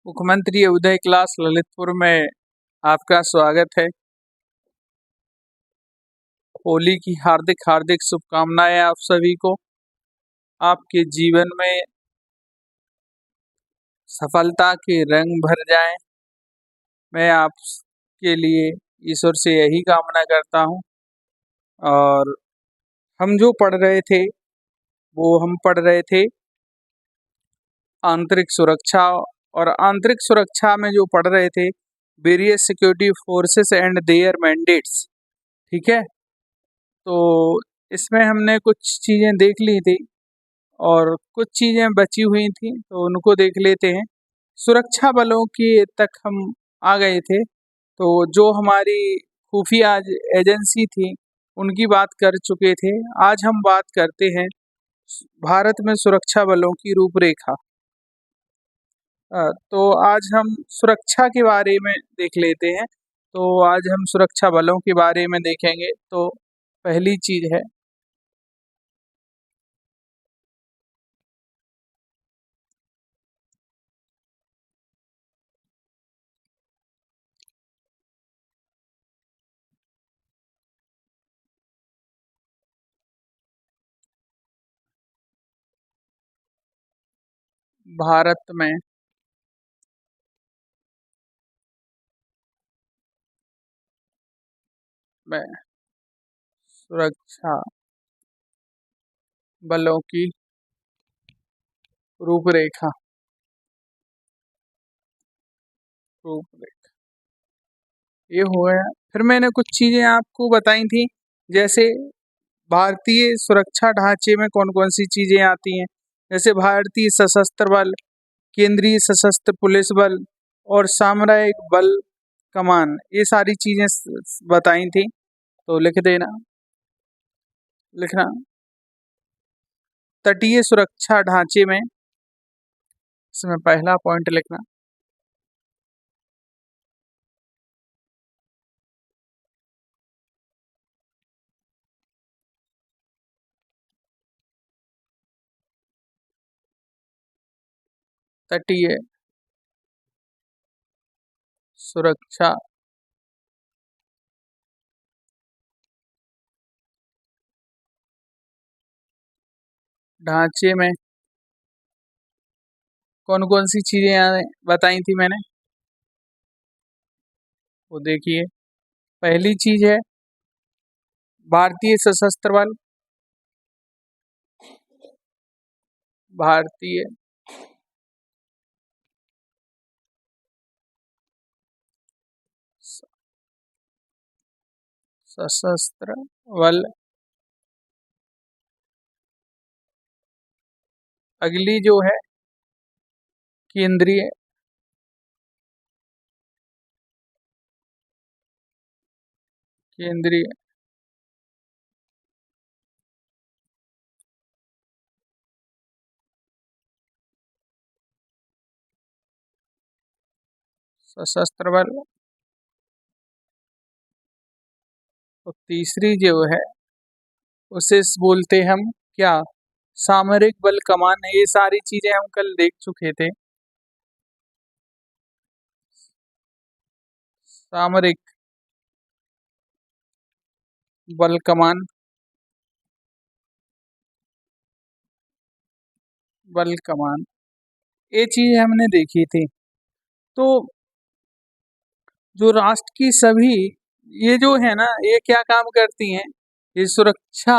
मुख्यमंत्री उदय क्लास ललितपुर में आपका स्वागत है। होली की हार्दिक हार्दिक शुभकामनाएं आप सभी को। आपके जीवन में सफलता के रंग भर जाएं, मैं आपके लिए ईश्वर से यही कामना करता हूं। और हम जो पढ़ रहे थे वो हम पढ़ रहे थे आंतरिक सुरक्षा, और आंतरिक सुरक्षा में जो पढ़ रहे थे various security forces and their mandates. ठीक है, तो इसमें हमने कुछ चीज़ें देख ली थी और कुछ चीज़ें बची हुई थी, तो उनको देख लेते हैं। सुरक्षा बलों की तक हम आ गए थे, तो जो हमारी खुफिया एजेंसी थी उनकी बात कर चुके थे। आज हम बात करते हैं भारत में सुरक्षा बलों की रूपरेखा। तो आज हम सुरक्षा के बारे में देख लेते हैं। तो आज हम सुरक्षा बलों के बारे में देखेंगे। तो पहली चीज़ है भारत में सुरक्षा बलों की रूपरेखा। रूपरेखा ये हुआ है। फिर मैंने कुछ चीज़ें आपको बताई थी, जैसे भारतीय सुरक्षा ढांचे में कौन कौन सी चीज़ें आती हैं। जैसे भारतीय सशस्त्र बल, केंद्रीय सशस्त्र पुलिस बल और सामरिक बल कमान, ये सारी चीज़ें बताई थी। तो लिख देना, लिखना। तटीय सुरक्षा ढांचे में इसमें पहला पॉइंट लिखना, तटीय सुरक्षा ढांचे में कौन कौन सी चीज़ें बताई थी मैंने, वो देखिए। पहली चीज़ है भारतीय सशस्त्र बल, भारतीय सशस्त्र बल। अगली जो है केंद्रीय केंद्रीय सशस्त्र बल। और तीसरी जो है उसे बोलते हम क्या, सामरिक बल कमान। ये सारी चीजें हम कल देख चुके थे। सामरिक बल कमान, बल कमान, ये चीज हमने देखी थी। तो जो राष्ट्र की सभी ये जो है ना, ये क्या काम करती हैं, ये सुरक्षा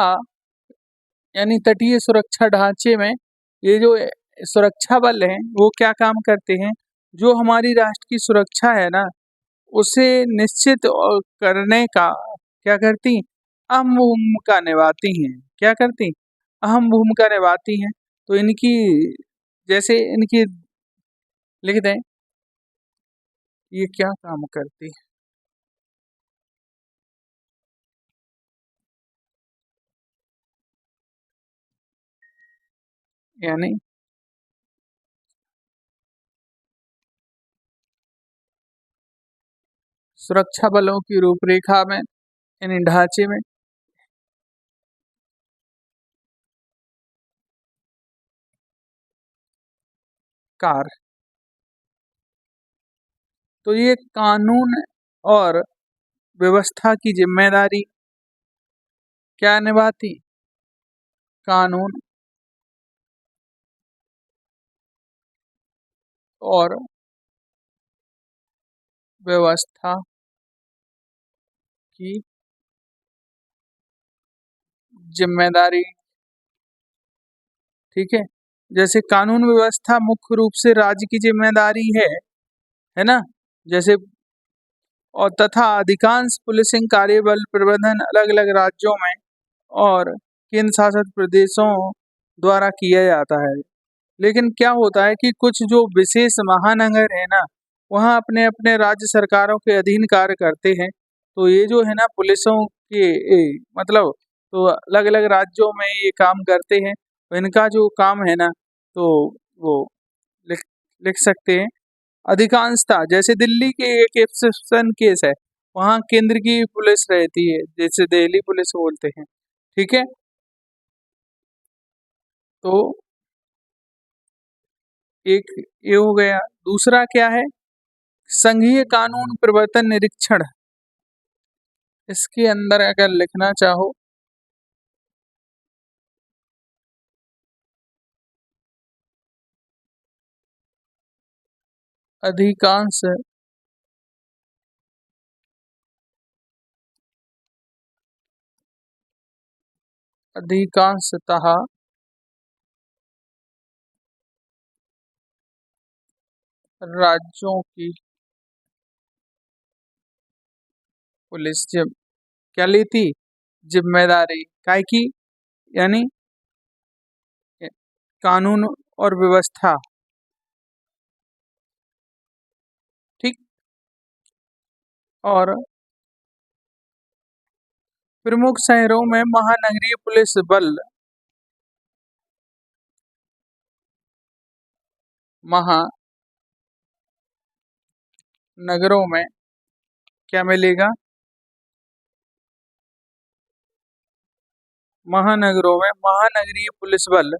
यानी तटीय सुरक्षा ढांचे में ये जो सुरक्षा बल हैं वो क्या काम करते हैं, जो हमारी राष्ट्र की सुरक्षा है ना उसे निश्चित करने का क्या करती, अहम भूमिका निभाती हैं। क्या करती, अहम भूमिका निभाती हैं। तो इनकी जैसे इनकी लिख दें, ये क्या काम करती है, यानी सुरक्षा बलों की रूपरेखा में यानी ढांचे में कार्य तो ये कानून और व्यवस्था की जिम्मेदारी क्या निभाती? कानून और व्यवस्था की जिम्मेदारी। ठीक है, जैसे कानून व्यवस्था मुख्य रूप से राज्य की जिम्मेदारी है ना। जैसे और तथा अधिकांश पुलिसिंग कार्यबल प्रबंधन अलग अलग राज्यों में और केंद्र शासित प्रदेशों द्वारा किया जाता है। लेकिन क्या होता है कि कुछ जो विशेष महानगर है ना, वहाँ अपने अपने राज्य सरकारों के अधीन कार्य करते हैं। तो ये जो है ना पुलिसों के मतलब तो अलग अलग राज्यों में ये काम करते हैं। तो इनका जो काम है ना, तो वो लिख लिख सकते हैं। अधिकांशतः जैसे दिल्ली के एक एक्सेप्शन केस है, वहाँ केंद्र की पुलिस रहती है, जैसे दिल्ली पुलिस बोलते हैं। ठीक है, तो एक ये हो गया। दूसरा क्या है? संघीय कानून प्रवर्तन निरीक्षण। इसके अंदर अगर लिखना चाहो, अधिकांश अधिकांशतः राज्यों की पुलिस जब क्या लेती? जिम्मेदारी काय की? यानी कानून और व्यवस्था। ठीक। और प्रमुख शहरों में महानगरीय पुलिस बल महानगरों में क्या मिलेगा? महानगरों में महानगरीय पुलिस बल,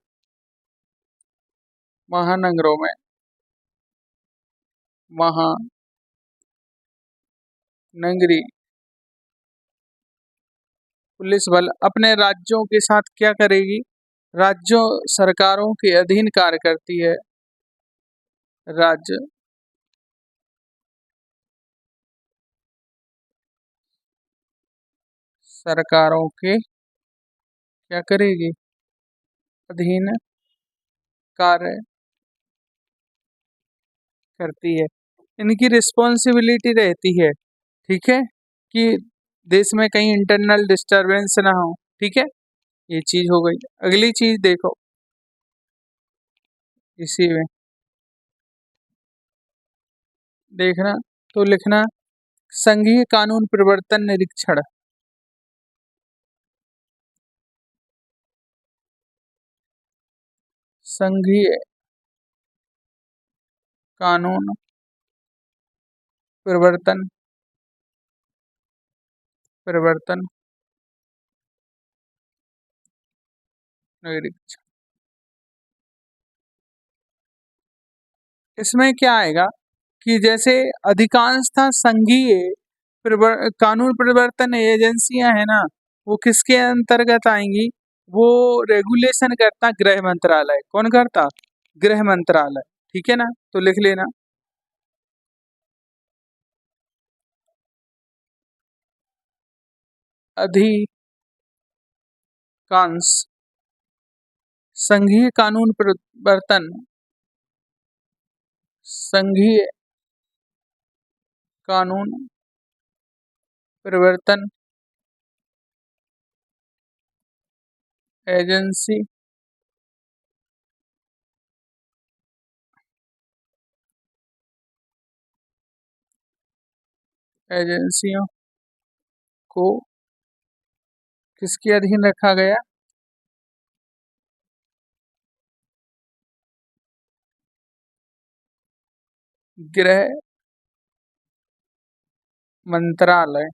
महानगरों में महानगरीय पुलिस बल अपने राज्यों के साथ क्या करेगी? राज्यों सरकारों के अधीन कार्य करती है। राज्य सरकारों के क्या करेगी? अधीन कार्य करती है। इनकी रिस्पॉन्सिबिलिटी रहती है, ठीक है, कि देश में कहीं इंटरनल डिस्टरबेंस ना हो। ठीक है, ये चीज हो गई। अगली चीज देखो इसी में देखना, तो लिखना संघीय कानून प्रवर्तन निरीक्षण। संघीय कानून प्रवर्तन प्रवर्तन निरीक्षण। इसमें क्या आएगा कि जैसे अधिकांशतः संघीय कानून प्रवर्तन एजेंसियां है ना, वो किसके अंतर्गत आएंगी? वो रेगुलेशन करता गृह मंत्रालय। कौन करता? गृह मंत्रालय। ठीक है ना, तो लिख लेना अधिकांश संघीय कानून प्रवर्तन संघीय कानून प्रवर्तन एजेंसी एजेंसियों को किसके अधीन रखा गया? गृह मंत्रालय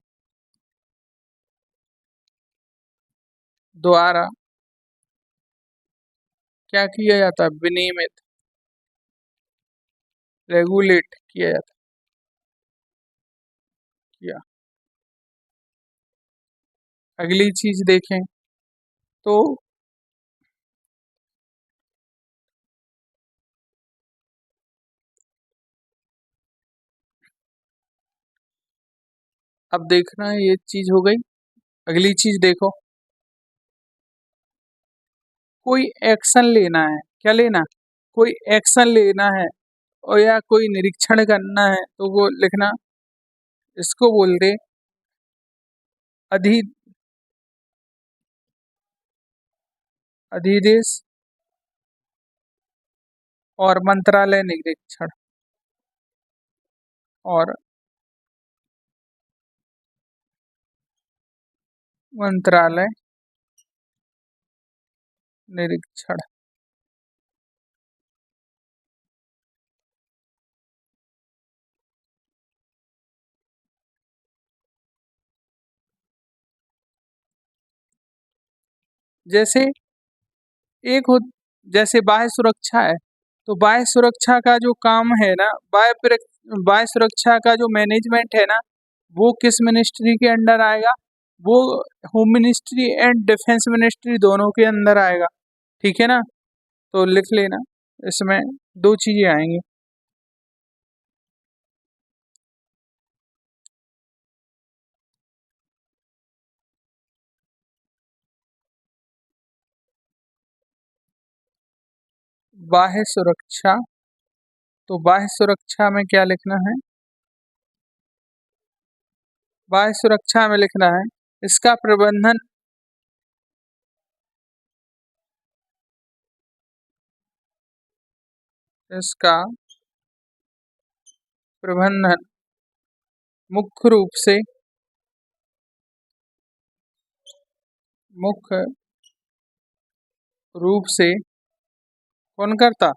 द्वारा क्या किया जाता है? विनियमित, रेगुलेट किया जाता है। किया। अगली चीज देखें तो अब देखना है, ये चीज हो गई। अगली चीज देखो, कोई एक्शन लेना है। क्या लेना? कोई एक्शन लेना है और या कोई निरीक्षण करना है तो वो लिखना। इसको बोलते अधि अधिदेश और मंत्रालय निरीक्षण और मंत्रालय निरीक्षण। जैसे एक हो, जैसे बाह्य सुरक्षा है, तो बाह्य सुरक्षा का जो काम है ना, बाह्य सुरक्षा का जो मैनेजमेंट है ना, वो किस मिनिस्ट्री के अंडर आएगा? वो home ministry and defence ministry दोनों के अंदर आएगा। ठीक है ना? तो लिख लेना, इसमें दो चीजें आएंगी। बाह्य सुरक्षा, तो बाह्य सुरक्षा में क्या लिखना है? बाह्य सुरक्षा में लिखना है इसका प्रबंधन इसका प्रबंधन मुख्य रूप से मुख्य रूप से कौन करता?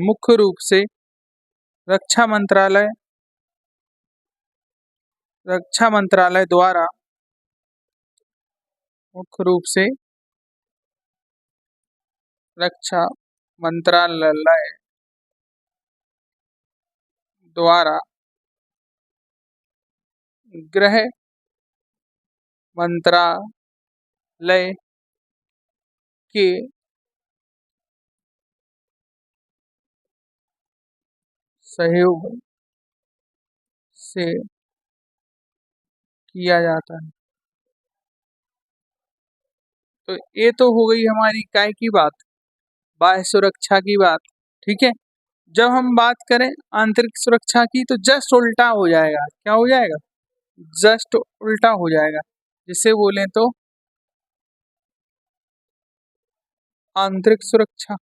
मुख्य रूप से रक्षा मंत्रालय रक्षा मंत्रालय द्वारा मुख्य रूप से रक्षा मंत्रालय द्वारा गृह मंत्रालय के सहयोग से किया जाता है। तो ये तो हो गई हमारी काय की बात, बाह्य सुरक्षा की बात। ठीक है, जब हम बात करें आंतरिक सुरक्षा की तो जस्ट उल्टा हो जाएगा। क्या हो जाएगा? जस्ट उल्टा हो जाएगा। जिसे बोले तो आंतरिक सुरक्षा।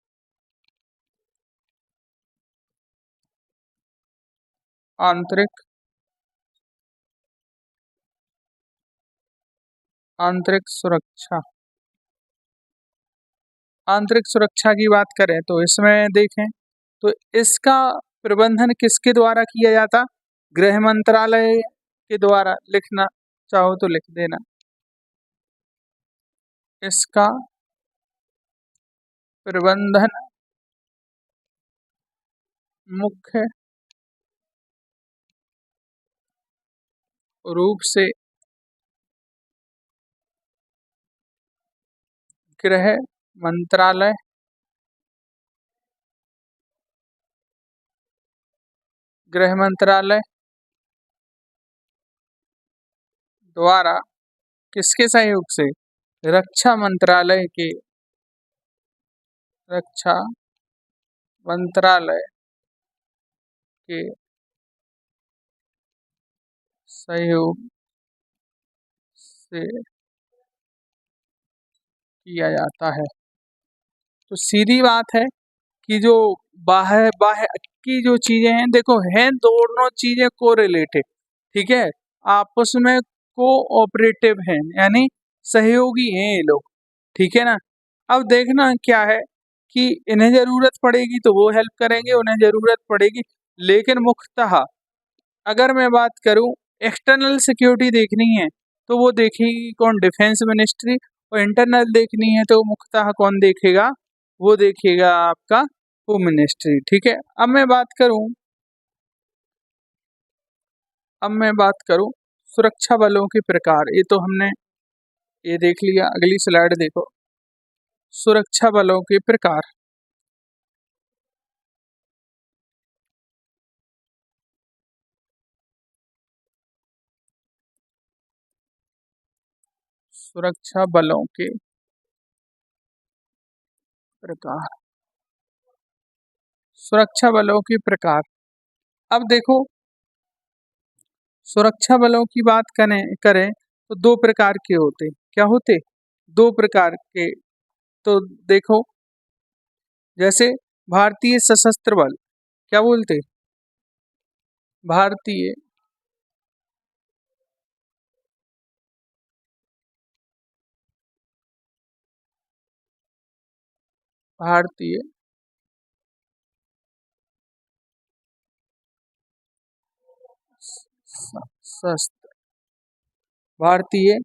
आंतरिक आंतरिक सुरक्षा। आंतरिक सुरक्षा की बात करें तो इसमें देखें तो इसका प्रबंधन किसके द्वारा किया जाता? गृह मंत्रालय के द्वारा। लिखना चाहो तो लिख देना, इसका प्रबंधन मुख्य रूप से गृह मंत्रालय गृह मंत्रालय द्वारा किसके सहयोग से? रक्षा मंत्रालय के रक्षा मंत्रालय के सहयोग से किया जाता है। तो सीधी बात है कि जो बाह्य बाह्य की जो चीजें हैं, देखो हैं दोनों चीजें कोरिलेटेड। ठीक है, आपस में कोऑपरेटिव हैं, यानी सहयोगी हैं ये लोग। ठीक है ना? अब देखना क्या है कि इन्हें जरूरत पड़ेगी तो वो हेल्प करेंगे, उन्हें जरूरत पड़ेगी। लेकिन मुख्यतः अगर मैं बात करूं एक्सटर्नल सिक्योरिटी देखनी है तो वो देखेगी कौन? Defence ministry. और इंटरनल देखनी है तो मुख्यतः कौन देखेगा? वो देखेगा आपका होम मिनिस्ट्री। ठीक है, अब मैं बात करूं अब मैं बात करूं सुरक्षा बलों के प्रकार। ये तो हमने ये देख लिया। अगली स्लाइड देखो, सुरक्षा बलों के प्रकार। सुरक्षा बलों के प्रकार, सुरक्षा बलों के प्रकार। अब देखो, सुरक्षा बलों की बात करें करें तो दो प्रकार के होते। क्या होते? दो प्रकार के। तो देखो, जैसे भारतीय सशस्त्र बल, क्या बोलते? भारतीय भारतीय सशस्त्र, भारतीय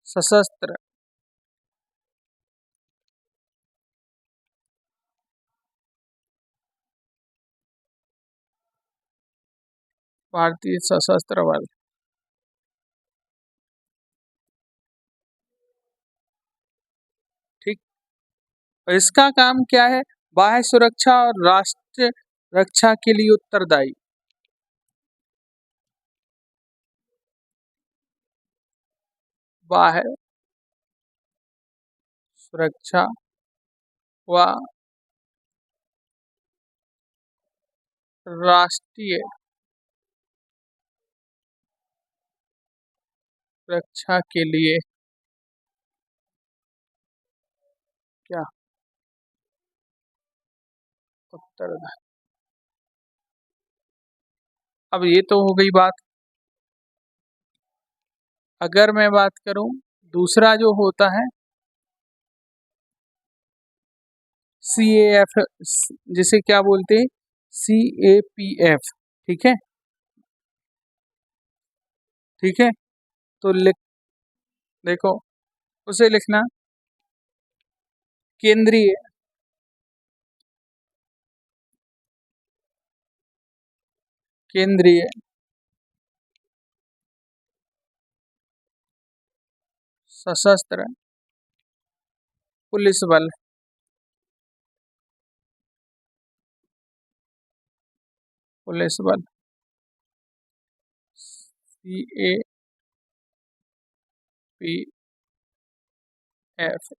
सशस्त्र भारतीय सशस्त्र बल। ठीक। और इसका काम क्या है? बाह्य सुरक्षा और राष्ट्र रक्षा के लिए उत्तरदायी। बाह्य सुरक्षा व राष्ट्रीय रक्षा के लिए क्या उत्तरदायी। अब ये तो हो गई बात। अगर मैं बात करूं दूसरा जो होता है CAF, जिसे क्या बोलते हैं? CAPF। ठीक है, ठीक है। तो लिख, देखो, उसे लिखना केंद्रीय केंद्रीय सशस्त्र पुलिस बल। पुलिस बल CAPF।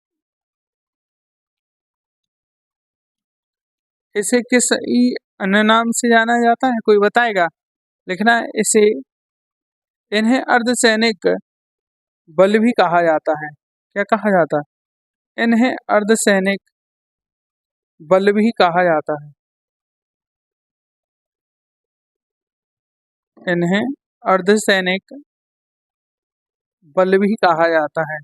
इसे किस अन्य नाम से जाना जाता है, कोई बताएगा? लिखना है इसे, इन्हें अर्धसैनिक बल भी कहा जाता है। क्या कहा जाता है? इन्हें अर्धसैनिक बल भी कहा जाता है। इन्हें अर्धसैनिक बल भी कहा जाता है।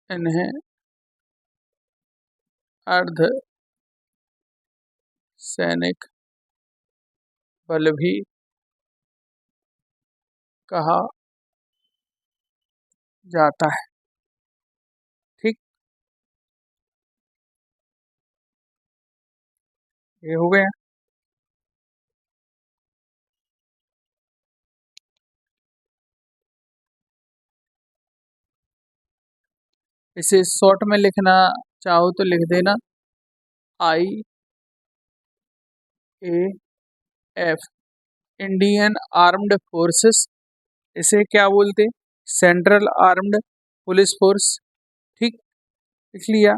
इन्हें अर्ध सैनिक बल भी कहा जाता है। ठीक, ये हो गया। इसे शॉर्ट में लिखना चाहो तो लिख देना IAF, इंडियन आर्म्ड फोर्सेस। इसे क्या बोलते? Central armed police force. ठीक, लिख लिया।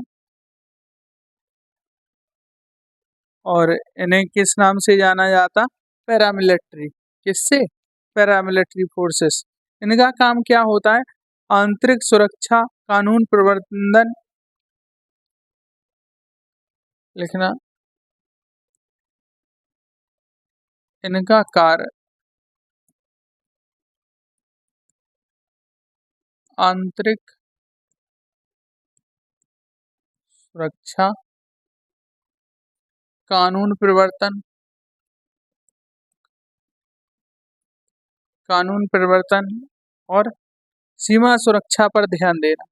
और इन्हें किस नाम से जाना जाता? पैरामिलिट्री। किससे? Paramilitary forces. इनका काम क्या होता है? आंतरिक सुरक्षा, कानून प्रवर्तन। लिखना, इनका कार्य आंतरिक सुरक्षा, कानून प्रवर्तन, कानून प्रवर्तन और सीमा सुरक्षा पर ध्यान देना।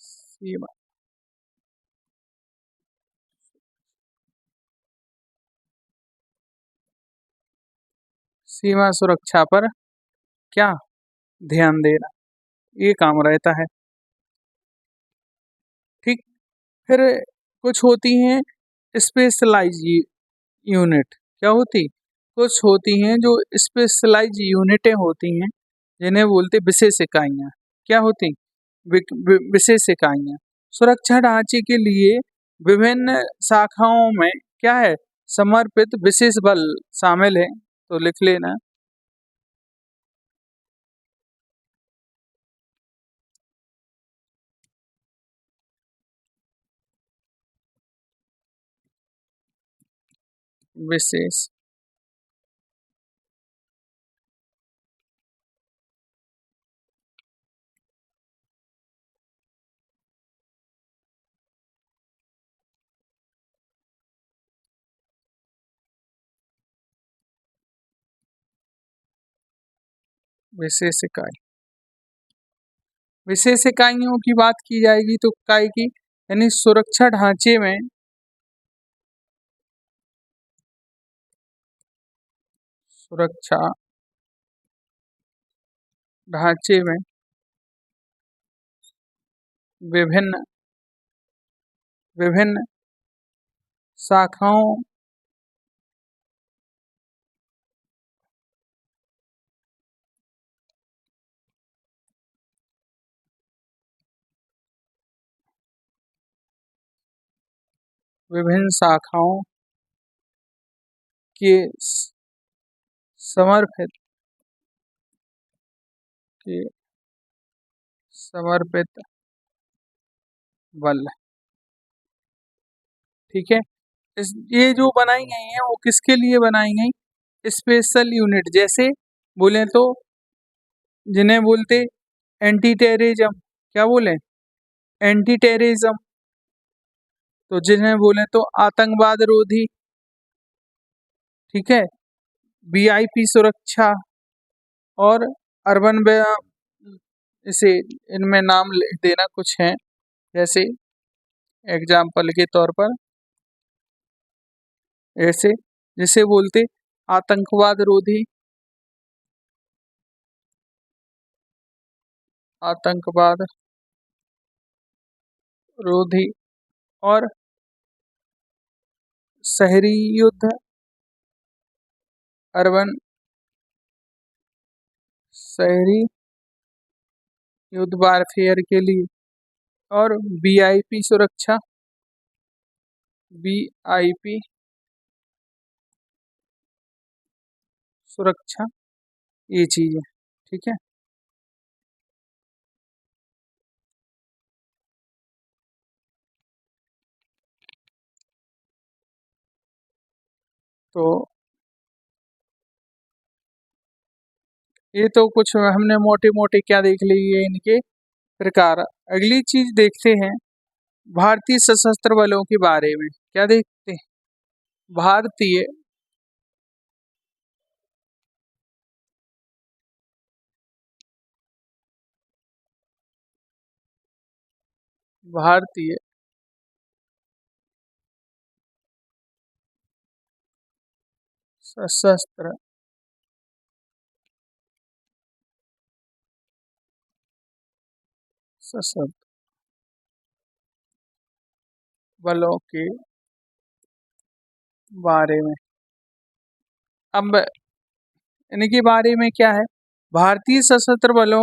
सीमा सीमा सुरक्षा पर क्या ध्यान देना, ये काम रहता है। ठीक। फिर कुछ होती हैं स्पेशलाइज यूनिट। क्या होती? कुछ होती हैं जो स्पेशलाइज यूनिटें होती हैं, जिन्हें बोलते विशेष इकाइयाँ। क्या होती? विशेष इकाइयाँ। सुरक्षा ढांचे के लिए विभिन्न शाखाओं में क्या है, समर्पित विशेष बल शामिल है। तो लिख लेना। विशेष विशेष इकाई। विशेष इकाइयों की बात की जाएगी तो इकाई की यानी सुरक्षा ढांचे में सुरक्षा ढांचे में विभिन्न विभिन्न शाखाओं विभिन्न शाखाओं के समर्पित के समर्पित बल। ठीक है। ये जो बनाई गई हैं वो किसके लिए बनाई गई? स्पेशल यूनिट, जैसे बोले तो जिन्हें बोलते एंटी टेररिज्म। क्या बोले? Anti terrorism. तो जिन्हें बोले तो आतंकवाद रोधी। ठीक है। वीआईपी सुरक्षा और अर्बन इसे इनमें नाम लिख देना कुछ है, जैसे एग्जाम्पल के तौर पर ऐसे जिसे बोलते आतंकवाद रोधी, आतंकवाद रोधी और शहरी युद्ध, अर्बन शहरी युद्ध वारफेयर के लिए। और वीआईपी सुरक्षा, वीआईपी सुरक्षा, ये चीज है। ठीक है। तो ये तो कुछ हमने मोटे मोटे क्या देख लिए इनके प्रकार। अगली चीज देखते हैं भारतीय सशस्त्र बलों के बारे में। क्या देखते हैं? भारतीय भारतीय सशस्त्र सशस्त्र बलों के बारे में। अब इनके बारे में क्या है, भारतीय सशस्त्र बलों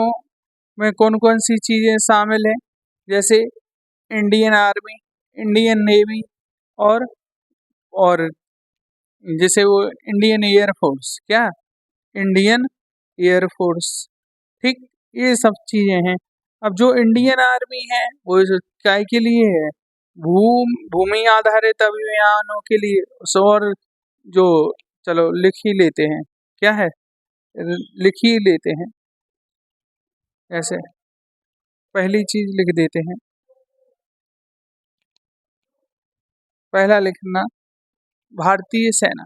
में कौन कौन सी चीजें शामिल हैं, जैसे इंडियन आर्मी, इंडियन नेवी और और जैसे वो इंडियन एयरफोर्स। क्या? Indian air force. ठीक। ये सब चीजें हैं। अब जो इंडियन आर्मी है वो काय के लिए है? भूमि आधारित अभियानों के लिए। और जो चलो लिख ही लेते हैं, क्या है, लिख ही लेते हैं ऐसे। पहली चीज लिख देते हैं, पहला लिखना भारतीय सेना।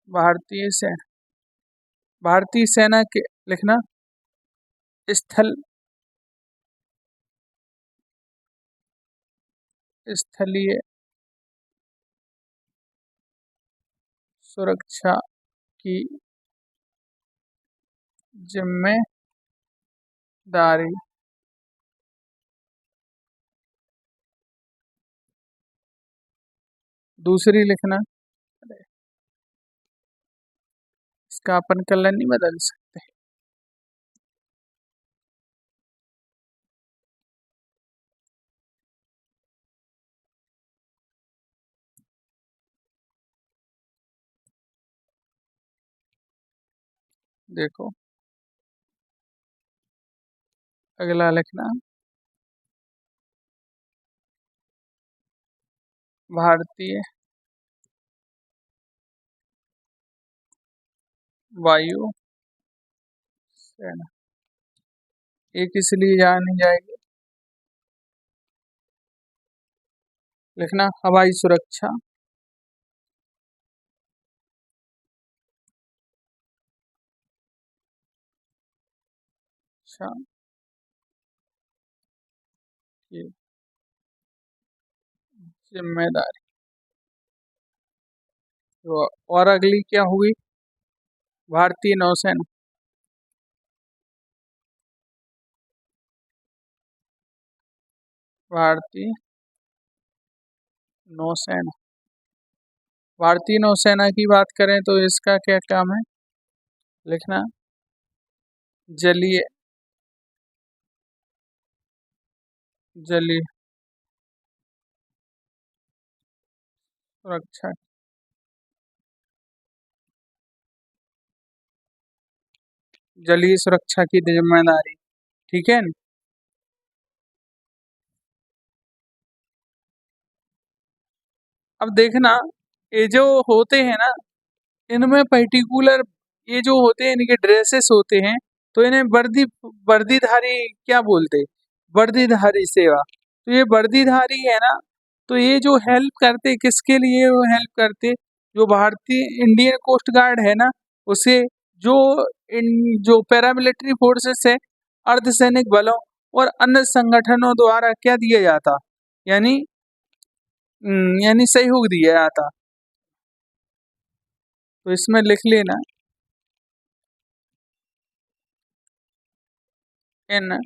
भारतीय सेना, भारतीय सेना के लिखना स्थल स्थलीय सुरक्षा की जिम्मेदारी दूसरी लिखना। इसका अपन कलर नहीं बदल सकते। देखो अगला लिखना, भारतीय वायु सेना। एक इसलिए जानी जाएगी, लिखना हवाई सुरक्षा अच्छा की जिम्मेदारी। तो और अगली क्या हुई, भारतीय नौसेना। भारतीय नौसेना, भारतीय नौसेना की बात करें तो इसका क्या काम है, लिखना जलीय जलीय सुरक्षा, जलीय सुरक्षा की जिम्मेदारी। ठीक है न? अब देखना, ये जो होते हैं ना, इनमें पर्टिकुलर ये जो होते हैं इनके ड्रेसेस होते हैं, तो इन्हें वर्दीधारी क्या बोलते हैं, वर्दीधारी सेवा। तो ये वर्दीधारी है ना, तो ये जो हेल्प करते किसके लिए, वो हेल्प करते जो भारतीय इंडियन कोस्ट गार्ड है ना, उसे जो जो पैरामिलिट्री फोर्सेस है, अर्धसैनिक बलों और अन्य संगठनों द्वारा क्या दिया जाता, यानी यानी सहयोग दिया जाता। तो इसमें लिख लेना इन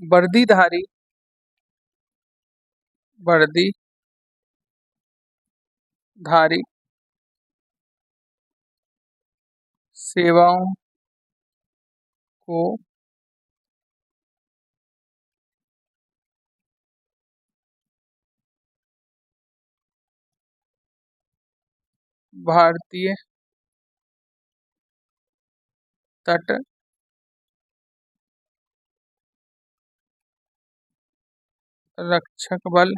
वर्दीधारी वर्दीधारी सेवाओं को भारतीय तट रक्षक बल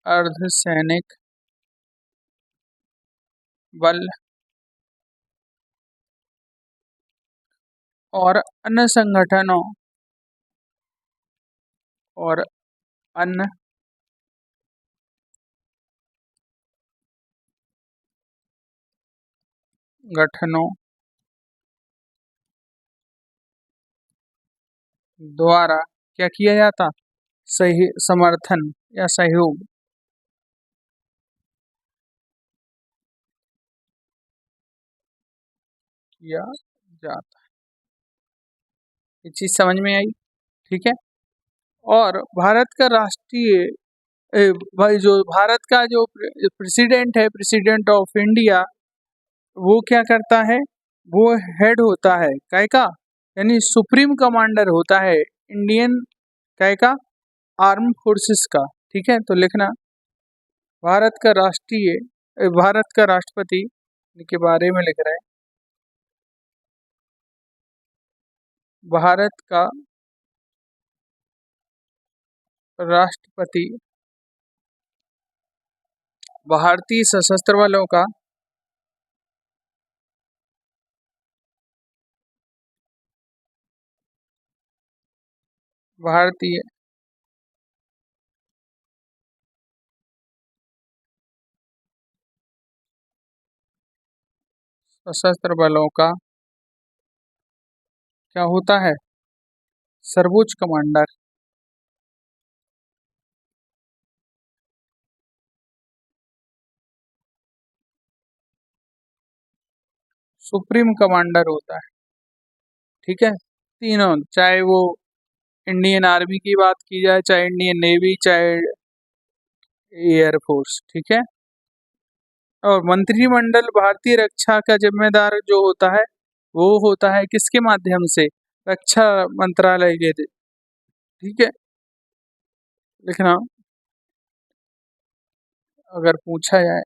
अर्धसैनिक बल और अन्य संगठनों और अन्य गठनों द्वारा क्या किया जाता, सही समर्थन या सहयोग किया जाता। ये चीज समझ में आई। ठीक है। और भारत का राष्ट्रीय भाई जो भारत का जो प्रेसिडेंट है, प्रेसिडेंट ऑफ इंडिया, वो क्या करता है, वो हेड होता है काय का, यानी सुप्रीम कमांडर होता है इंडियन काय का, आर्म फोर्सेस का। ठीक है। तो लिखना भारत का राष्ट्रपति के बारे में लिख रहा है, भारत का राष्ट्रपति भारतीय सशस्त्र बलों का भारतीय सशस्त्र बलों का क्या होता है, सर्वोच्च कमांडर। सुप्रीम कमांडर होता है। ठीक है, तीनों, चाहे वो इंडियन आर्मी की बात की जाए, चाहे इंडियन नेवी, चाहे एयरफोर्स। ठीक है, और मंत्रिमंडल भारतीय रक्षा का जिम्मेदार जो होता है वो होता है किसके माध्यम से? रक्षा मंत्रालय के। ठीक है, लिखना अगर पूछा जाए,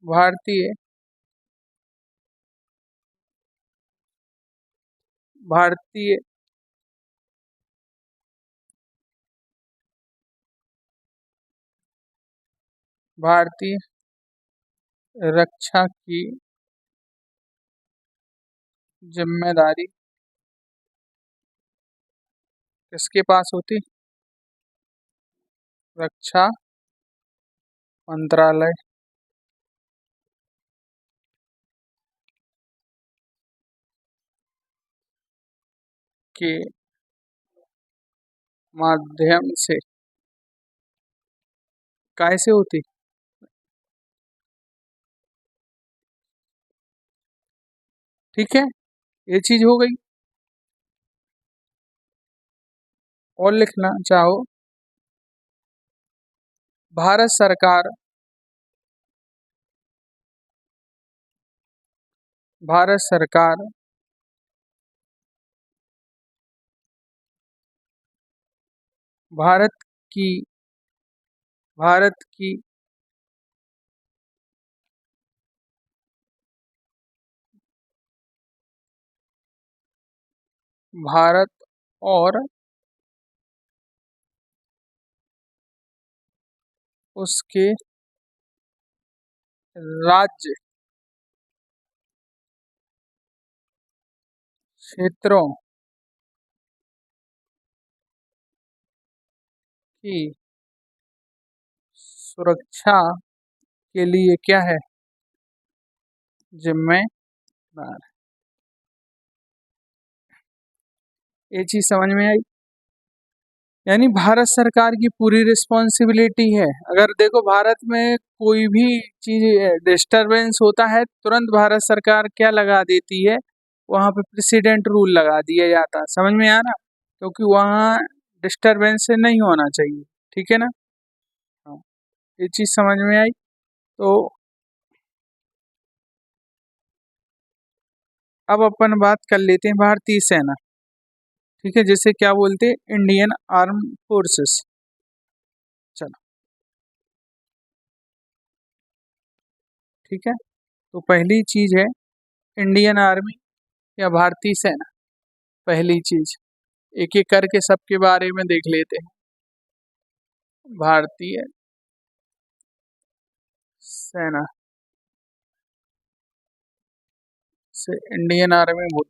भारतीय भारतीय भारतीय रक्षा की जिम्मेदारी किसके पास होती? रक्षा मंत्रालय के माध्यम से। कैसे होती? ठीक है, ये चीज हो गई। और लिखना चाहो, भारत सरकार भारत सरकार भारत की भारत की भारत और उसके राज्य क्षेत्रों की सुरक्षा के लिए क्या है? जिम्मेदार। ये चीज समझ में आई? यानी भारत सरकार की पूरी रिस्पॉन्सिबिलिटी है। अगर देखो भारत में कोई भी चीज डिस्टरबेंस होता है, तुरंत भारत सरकार क्या लगा देती है, वहां पे प्रेसिडेंट रूल लगा दिया जाता है। समझ में आ रहा? क्योंकि वहाँ डिस्टरबेंस से नहीं होना चाहिए। ठीक है ना? हाँ, ये चीज समझ में आई। तो अब अपन बात कर लेते हैं भारतीय सेना। ठीक है, जिसे क्या बोलते हैं? Indian arm forces. चलो, ठीक है, तो पहली चीज है इंडियन आर्मी या भारतीय सेना। पहली चीज, एक एक करके सबके बारे में देख लेते हैं। भारतीय सेना से इंडियन आर्मी बोल,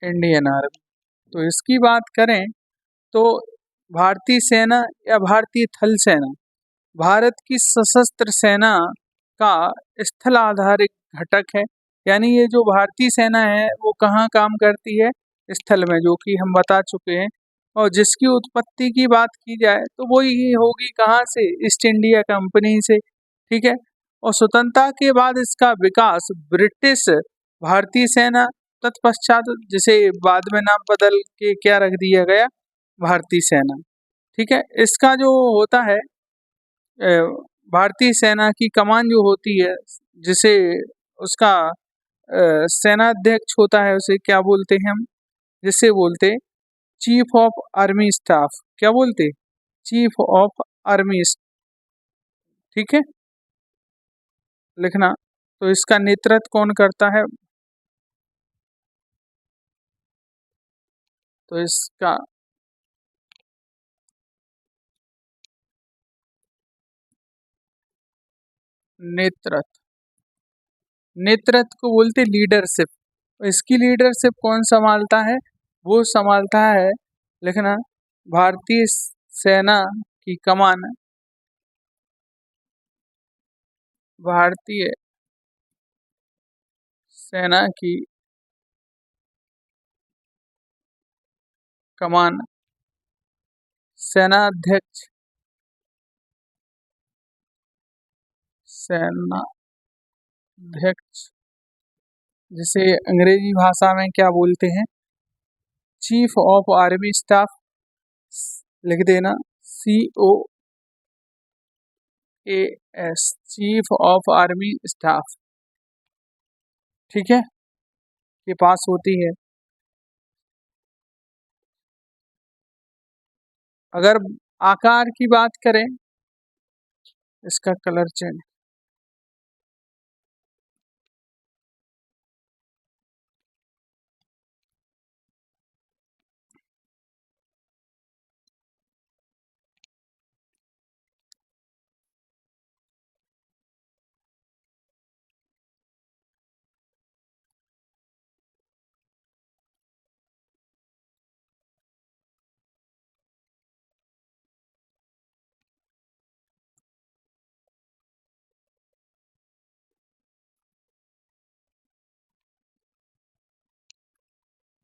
इंडियन आर्मी। तो इसकी बात करें तो भारतीय सेना या भारतीय थल सेना भारत की सशस्त्र सेना का स्थल आधारित घटक है। यानी ये जो भारतीय सेना है वो कहाँ काम करती है? स्थल में, जो कि हम बता चुके हैं। और जिसकी उत्पत्ति की बात की जाए तो वो ये होगी कहाँ से? ईस्ट इंडिया कंपनी से। ठीक है, और स्वतंत्रता के बाद इसका विकास ब्रिटिश भारतीय सेना, तत्पश्चात जिसे बाद में नाम बदल के क्या रख दिया गया? भारतीय सेना। ठीक है, इसका जो होता है अ, भारतीय सेना की कमान जो होती है, जिसे उसका सेनाध्यक्ष होता है, उसे क्या बोलते हैं हम? जिसे बोलते चीफ ऑफ आर्मी स्टाफ। क्या बोलते? Chief of army. ठीक है, लिखना। तो इसका नेतृत्व कौन करता है? तो इसका नेतृत्व नेतृत्व को बोलते लीडरशिप। इसकी लीडरशिप कौन संभालता है? वो संभालता है, लिखना, भारतीय सेना की कमान भारतीय सेना की कमान सेनाध्यक्ष जिसे अंग्रेजी भाषा में क्या बोलते हैं, चीफ ऑफ आर्मी स्टाफ, लिख देना COAS, chief of army staff, ठीक है, के पास होती है। अगर आकार की बात करें, इसका कलर चेंज,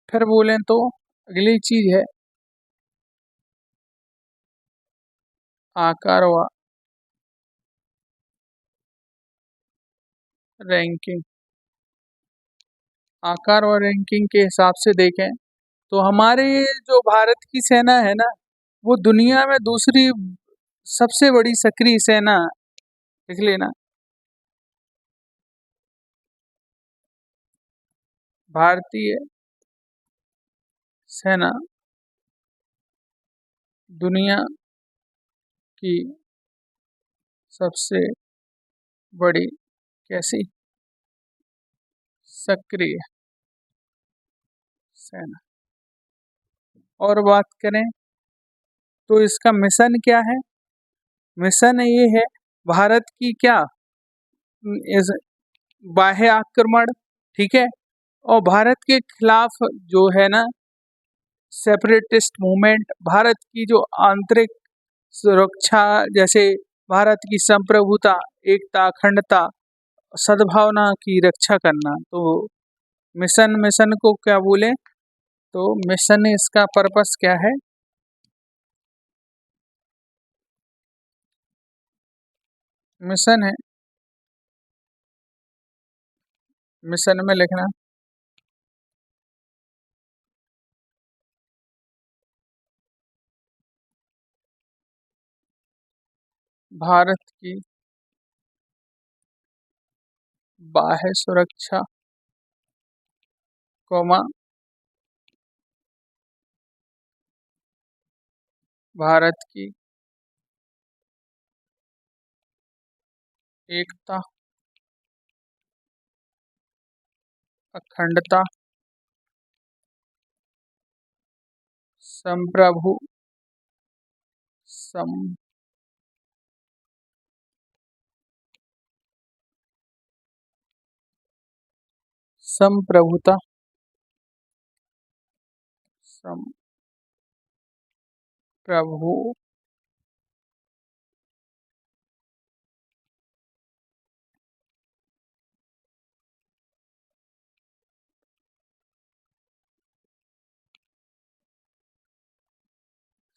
फिर बोलें तो अगली चीज है आकार व रैंकिंग। आकार और रैंकिंग के हिसाब से देखें तो हमारे जो भारत की सेना है ना, वो दुनिया में दूसरी सबसे बड़ी सक्रिय सेना, लिख लेना, भारतीय सेना दुनिया की सबसे बड़ी कैसी सक्रिय सेना। और बात करें तो इसका मिशन क्या है, मिशन ये है भारत की क्या इस बाह्य आक्रमण, ठीक है, और भारत के खिलाफ जो है ना सेपरेटिस्ट मूवमेंट, भारत की जो आंतरिक सुरक्षा, जैसे भारत की संप्रभुता, एकता, अखंडता, सद्भावना की रक्षा करना। तो मिशन को क्या बोले, तो मिशन इसका पर्पस क्या है, मिशन है, मिशन में लिखना भारत की बाह्य सुरक्षा, कौमा भारत की एकता, अखंडता, संप्रभु सम संप्रभुता संप्रभु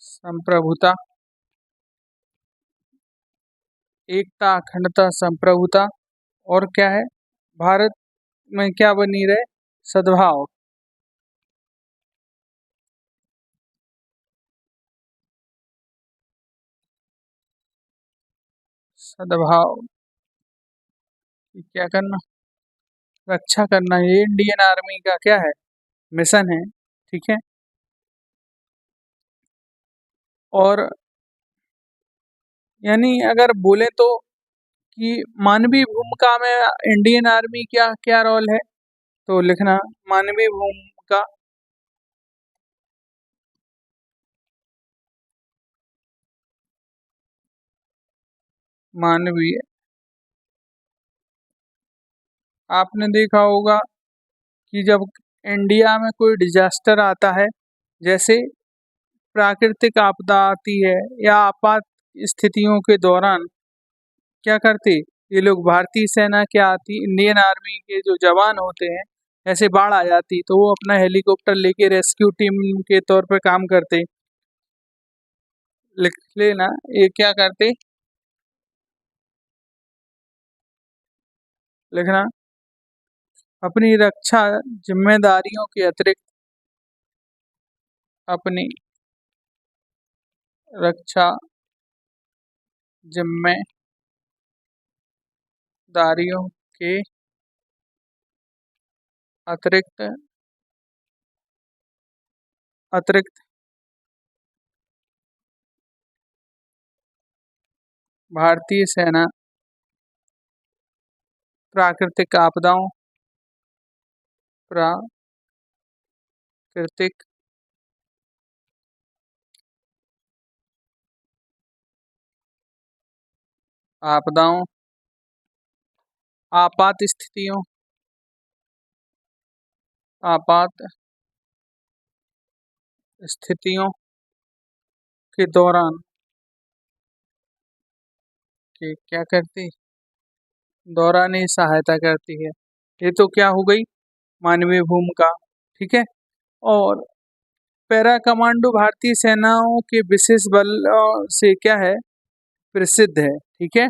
संप्रभुता, एकता, अखंडता, संप्रभुता, और क्या है, भारत में क्या बनी रहे, सद्भाव, सद्भाव की क्या करना, रक्षा करना, ये इंडियन आर्मी का क्या है, मिशन है, ठीक है। और यानी अगर बोले तो कि मानवीय भूमिका में इंडियन आर्मी क्या क्या रोल है, तो लिखना मानवीय भूमिका, मानवीय, आपने देखा होगा कि जब इंडिया में कोई डिजास्टर आता है, जैसे प्राकृतिक आपदा आती है या आपात स्थितियों के दौरान क्या करते, ये लोग भारतीय सेना क्या आती, इंडियन आर्मी के जो जवान होते हैं, ऐसे बाढ़ आ जाती तो वो अपना हेलीकॉप्टर लेके रेस्क्यू टीम के तौर पर काम करते। लिख लेना, ये क्या करते, लिखना, अपनी रक्षा जिम्मेदारियों के अतिरिक्त, अपनी रक्षा जिम्मेदारियों के अतिरिक्त अतिरिक्त भारतीय सेना प्राकृतिक आपदाओं, प्राकृतिक आपदाओं, आपात स्थितियों, आपात स्थितियों के दौरान के क्या करती, दौरान ही सहायता करती है। ये तो क्या हो गई, मानवीय भूमिका, ठीक है। और पैरा कमांडो भारतीय सेनाओं के विशेष बल से क्या है, प्रसिद्ध है, ठीक है।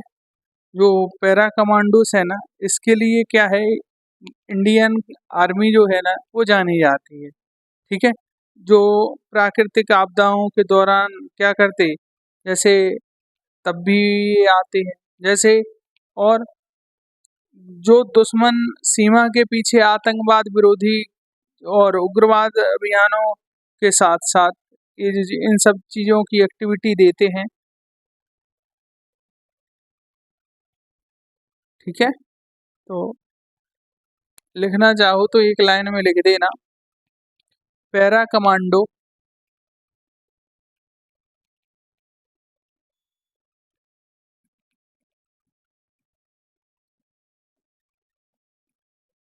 जो पैरा कमांडोस है ना, इसके लिए क्या है, इंडियन आर्मी जो है ना वो जानी जाती है, ठीक है। जो प्राकृतिक आपदाओं के दौरान क्या करते, जैसे तब भी ये आते हैं, जैसे, और जो दुश्मन सीमा के पीछे आतंकवाद विरोधी और उग्रवाद अभियानों के साथ साथ इन सब चीज़ों की एक्टिविटी देते हैं, ठीक है। तो लिखना चाहो तो एक लाइन में लिख देना, पैरा कमांडो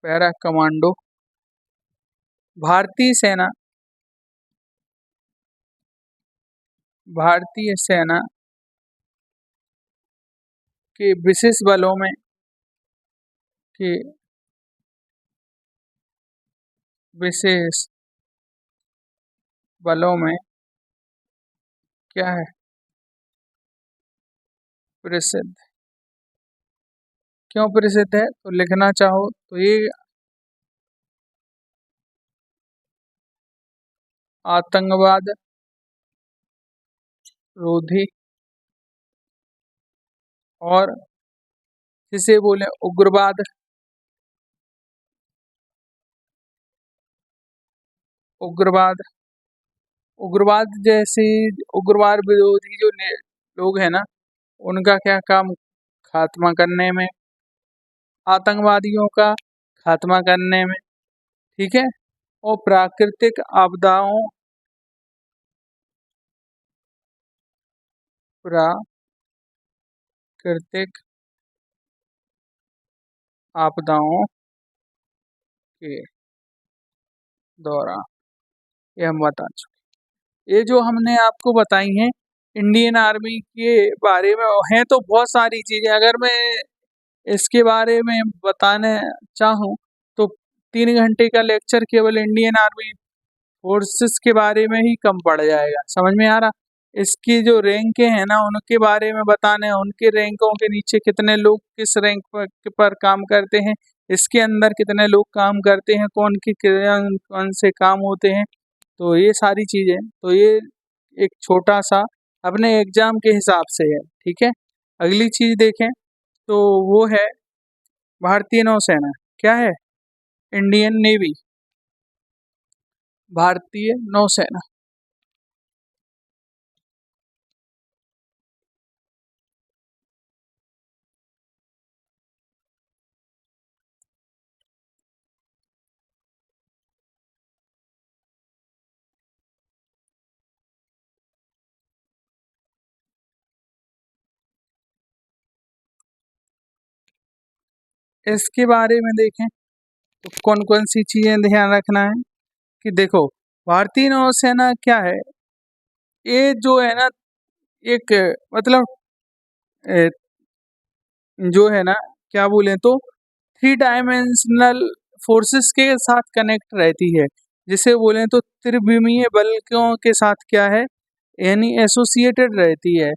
पैरा कमांडो भारतीय सेना, भारतीय सेना के विशेष बलों में के विशेष बलों में क्या है, प्रसिद्ध। क्यों प्रसिद्ध है, तो लिखना चाहो तो ये आतंकवाद रोधी और जिसे बोले उग्रवाद, उग्रवाद, उग्रवाद जैसे उग्रवाद विरोधी जो लोग हैं ना, उनका क्या काम, खात्मा करने में, आतंकवादियों का खात्मा करने में, ठीक है। और प्राकृतिक आपदाओं, प्राकृतिक आपदाओं के दौरान, ये हम बता चुके। ये जो हमने आपको बताई हैं इंडियन आर्मी के बारे में, हैं तो बहुत सारी चीज़ें, अगर मैं इसके बारे में बताने चाहूँ तो 3 घंटे का लेक्चर केवल इंडियन आर्मी फोर्सेस के बारे में ही कम पड़ जाएगा, समझ में आ रहा। इसकी जो रैंक हैं ना उनके बारे में बताने, उनके रैंकों के नीचे कितने लोग किस रैंक पर काम करते हैं, इसके अंदर कितने लोग काम करते हैं, कौन से काम होते हैं, तो ये सारी चीज़ें, तो ये एक छोटा सा अपने एग्जाम के हिसाब से है, ठीक है। अगली चीज़ देखें तो वो है भारतीय नौसेना, क्या है, इंडियन नेवी, भारतीय नौसेना। इसके बारे में देखें तो कौन कौन सी चीज़ें ध्यान रखना है, कि देखो भारतीय नौसेना क्या है, ये जो है ना एक मतलब जो है ना क्या बोले तो थ्री डायमेंशनल फोर्सेस के साथ कनेक्ट रहती है, जिसे बोले तो त्रिविमीय बलों के साथ क्या है, यानी एसोसिएटेड रहती है।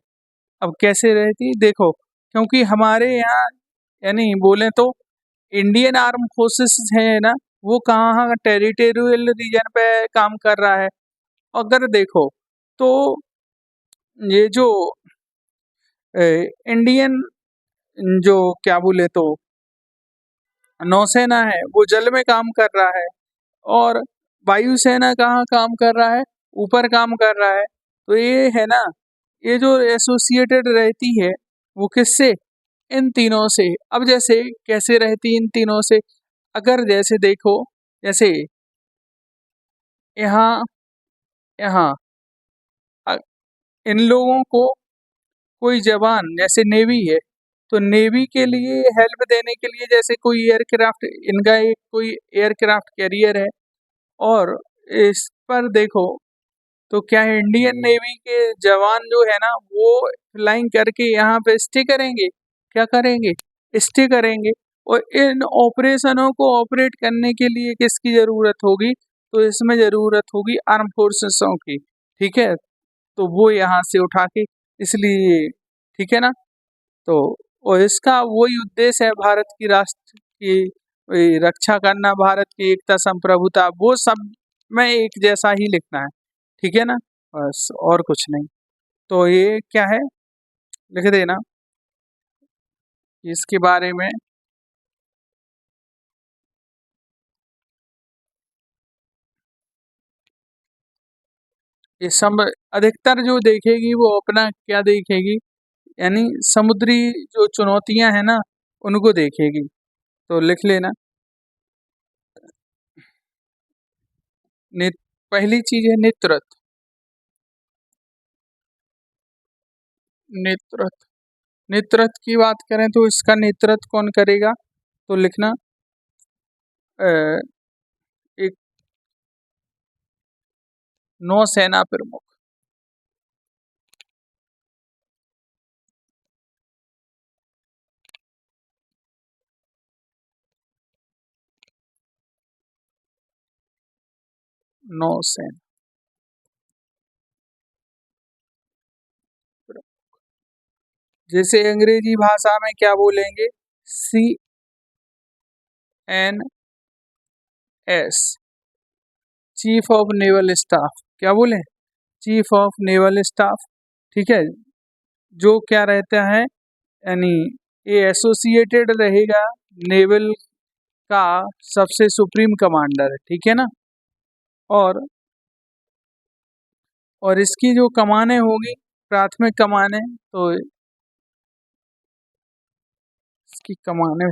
अब कैसे रहती देखो, क्योंकि हमारे यहाँ यानी बोले तो इंडियन आर्म फोर्सेस है ना, वो कहाँ टेरिटोरियल रीजन पे काम कर रहा है। अगर देखो तो ये जो इंडियन जो क्या बोले तो नौसेना है वो जल में काम कर रहा है, और वायुसेना कहाँ काम कर रहा है, ऊपर काम कर रहा है। तो ये है ना, ये जो एसोसिएटेड रहती है वो किससे, इन तीनों से। अब जैसे कैसे रहती इन तीनों से, अगर जैसे देखो, जैसे यहाँ यहाँ अ- इन लोगों को कोई जवान जैसे नेवी है, तो नेवी के लिए हेल्प देने के लिए जैसे कोई एयरक्राफ्ट, इनका एक कोई एयरक्राफ्ट कैरियर है, और इस पर देखो तो क्या है, इंडियन नेवी के जवान जो है ना वो फ्लाइंग करके यहाँ पे स्टे करेंगे, क्या करेंगे, स्टे करेंगे। और इन ऑपरेशनों को ऑपरेट करने के लिए किसकी ज़रूरत होगी, तो इसमें ज़रूरत होगी आर्म फोर्सेसों की, ठीक है। तो वो यहाँ से उठा के, इसलिए ठीक है ना। तो और इसका वही उद्देश्य है, भारत की राष्ट्र की वही रक्षा करना, भारत की एकता संप्रभुता वो सब में एक जैसा ही लिखना है, ठीक है ना, बस और कुछ नहीं। तो ये क्या है, लिख देना इसके बारे में। ये सब अधिकतर जो देखेगी वो अपना क्या देखेगी, यानी समुद्री जो चुनौतियां हैं ना उनको देखेगी। तो लिख लेना, नित, पहली चीज है नेतृत्व। नेतृत्व, नेतृत्व की बात करें तो इसका नेतृत्व कौन करेगा, तो लिखना अ, एक नौसेना प्रमुख। नौसेना प्रमुख। जैसे अंग्रेजी भाषा में क्या बोलेंगे, CNS, chief of naval staff, क्या बोले, चीफ ऑफ नेवल स्टाफ, ठीक है। जो क्या रहता है, यानी ये एसोसिएटेड रहेगा नेवल का सबसे सुप्रीम कमांडर है, ठीक है ना। और इसकी जो कमानें होगी, प्राथमिक कमानें, तो इसकी कमानें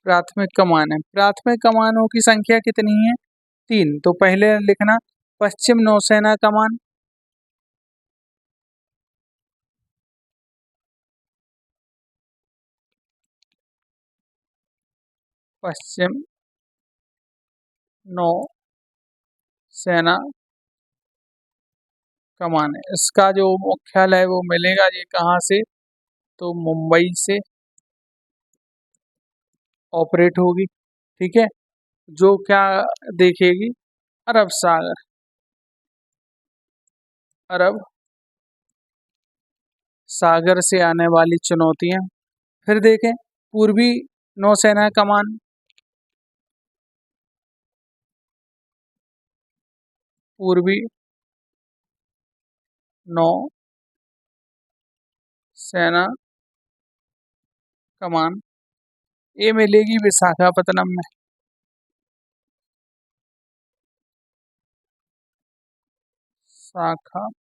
प्राथमिक कमानें, प्राथमिक कमानों की संख्या कितनी है, तीन। तो पहले लिखना पश्चिम नौसेना कमान, पश्चिम नौसेना कमान। इसका जो मुख्यालय है वो मिलेगा ये कहाँ से, तो मुंबई से ऑपरेट होगी, ठीक है। जो क्या देखेगी, अरब सागर, अरब सागर से आने वाली चुनौतियां। फिर देखें पूर्वी नौसेना कमान, पूर्वी नौसेना कमान, ये मिलेगी विशाखापत्तनम में, विशाखापत्तनम।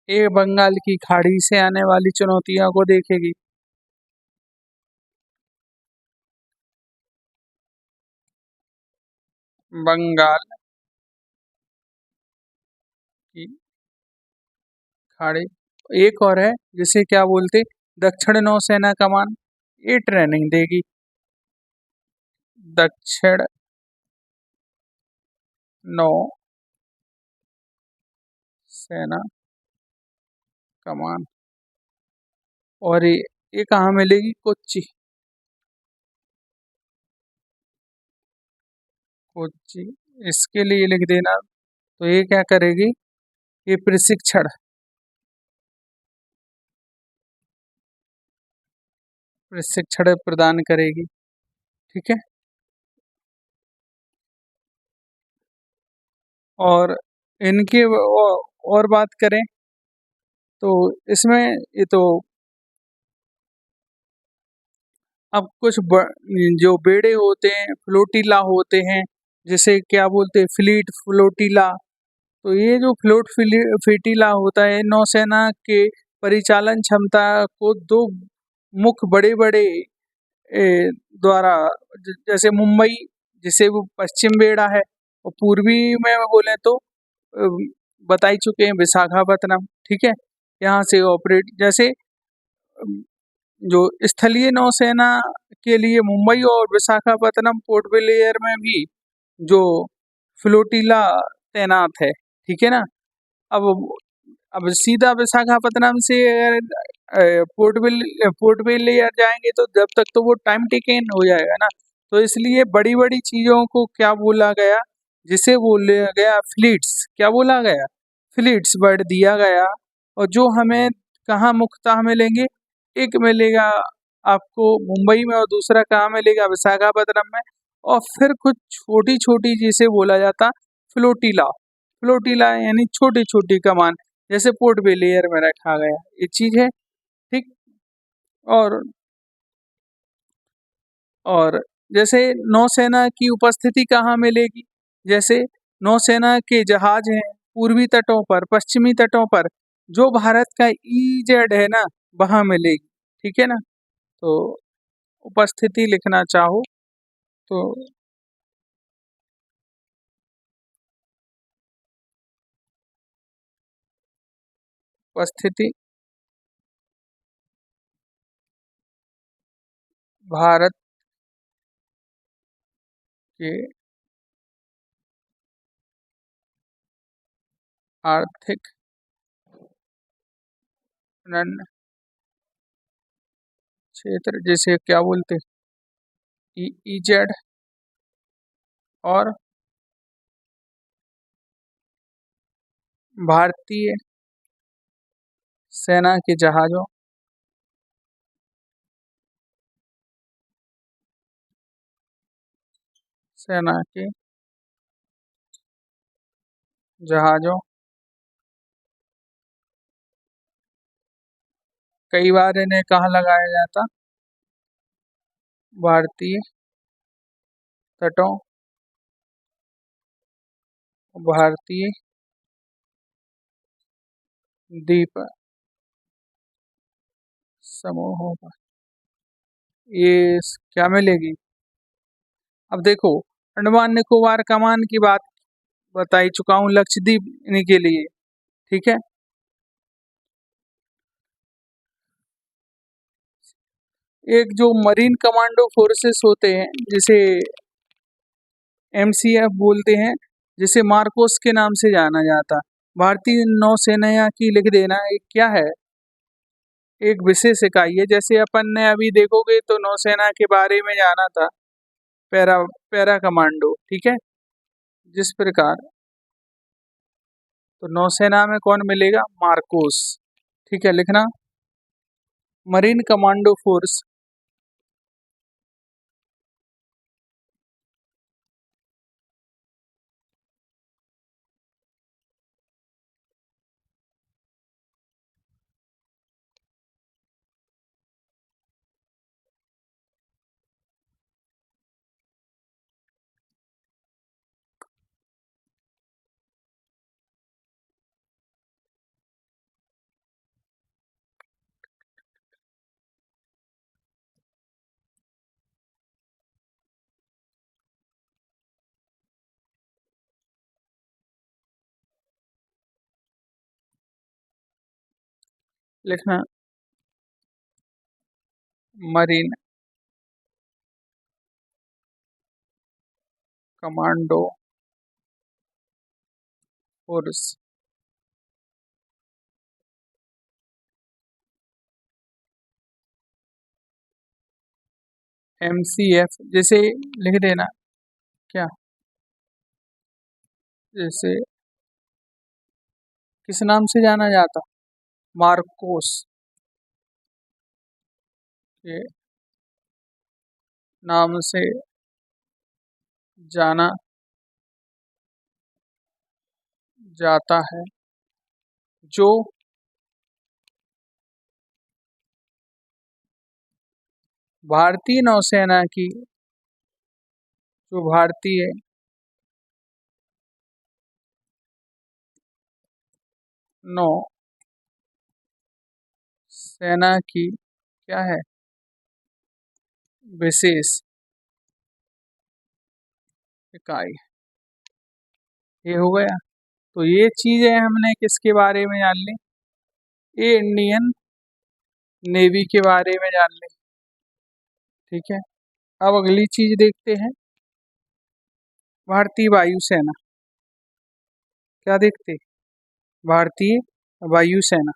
ये बंगाल की खाड़ी से आने वाली चुनौतियों को देखेगी। बंगाल की खाड़ी। एक और है जिसे क्या बोलते, दक्षिण नौसेना कमान। ये ट्रेनिंग देगी। दक्षिण नौ सेना कमान। और ये कहाँ मिलेगी? कोच्चि। कोच्चि। इसके लिए लिख देना। तो ये क्या करेगी? ये प्रशिक्षण प्रशिक्षण प्रदान करेगी। ठीक है। और इनके और बात करें तो इसमें ये तो अब कुछ जो बेड़े होते हैं, फ्लोटीला होते हैं, जिसे क्या बोलते हैं, फ्लीट फ्लोटीला। तो ये जो फ्लोटीला होता है, नौसेना के परिचालन क्षमता को दो मुख्य बड़े बड़े द्वारा, जैसे मुंबई, जिसे वो पश्चिम बेड़ा है, और पूर्वी में बोले तो अ, बता ही चुके हैं, विशाखापत्तनम। ठीक है। यहाँ से ऑपरेट, जैसे जो स्थलीय नौसेना के लिए मुंबई और विशाखापत्तनम पोर्ट ब्लेयर में भी जो फ्लोटीला तैनात है। ठीक है ना। अब अब सीधा विशाखापत्तनम से अगर पोर्ट ब्लेयर जाएंगे तो जब तक तो वो टाइम टेकन हो जाएगा ना। तो इसलिए बड़ी बड़ी चीजों को क्या बोला गया? जिसे बोला गया फ्लीट्स। क्या बोला गया? फ्लीट्स वर्ड दिया गया। और जो हमें कहाँ मुख्यतः मिलेंगे? एक मिलेगा आपको मुंबई में, और दूसरा कहाँ मिलेगा? विशाखापत्तनम में। और फिर कुछ छोटी छोटी जिसे बोला जाता फ्लोटीला। फ्लोटीला यानी छोटी छोटी कमान, जैसे पोर्ट ब्लेयर में रखा गया, ये चीज है। ठीक। और और जैसे नौसेना की उपस्थिति कहाँ मिलेगी? जैसे नौसेना के जहाज हैं पूर्वी तटों पर, पश्चिमी तटों पर, जो भारत का ईजेड है ना, वहाँ मिलेगी। ठीक है ना। तो उपस्थिति लिखना चाहो तो उपस्थिति भारत के आर्थिक रण क्षेत्र, जिसे क्या बोलते, ईजेड, और भारतीय सेना के जहाजों सेना के जहाजों कई बार इन्हें कहाँ लगाया जाता? भारतीय तटों, भारतीय द्वीप समूहों पर। ये क्या मिलेगी? अब देखो, अंडमान निकोबार कमान की बात बता ही चुका हूँ, लक्षद्वीप इन्हीं के लिए। ठीक है। एक जो मरीन कमांडो फोर्सेस होते हैं, जिसे एमसीएफ बोलते हैं, जिसे मार्कोस के नाम से जाना जाता, भारतीय नौसेना की लिख देना। एक क्या है? एक विशेष इकाई है। जैसे अपन ने अभी देखोगे तो नौसेना के बारे में जाना था, पैरा पैरा कमांडो। ठीक है। जिस प्रकार, तो नौसेना में कौन मिलेगा? मार्कोस। ठीक है, लिखना, मरीन कमांडो फोर्स। लिखना मरीन कमांडो फोर्स। MCF जैसे लिख देना क्या, जैसे किस नाम से जाना जाता, मार्कोस के नाम से जाना जाता है, जो भारतीय नौसेना की, जो भारतीय नौ सेना की क्या है, विशेष इकाई। ये हो गया। तो ये चीजें हमने किसके बारे में जान ली, ये इंडियन नेवी के बारे में जान ली। ठीक है, अब अगली चीज देखते हैं, भारतीय वायुसेना। क्या देखते, भारतीय वायुसेना।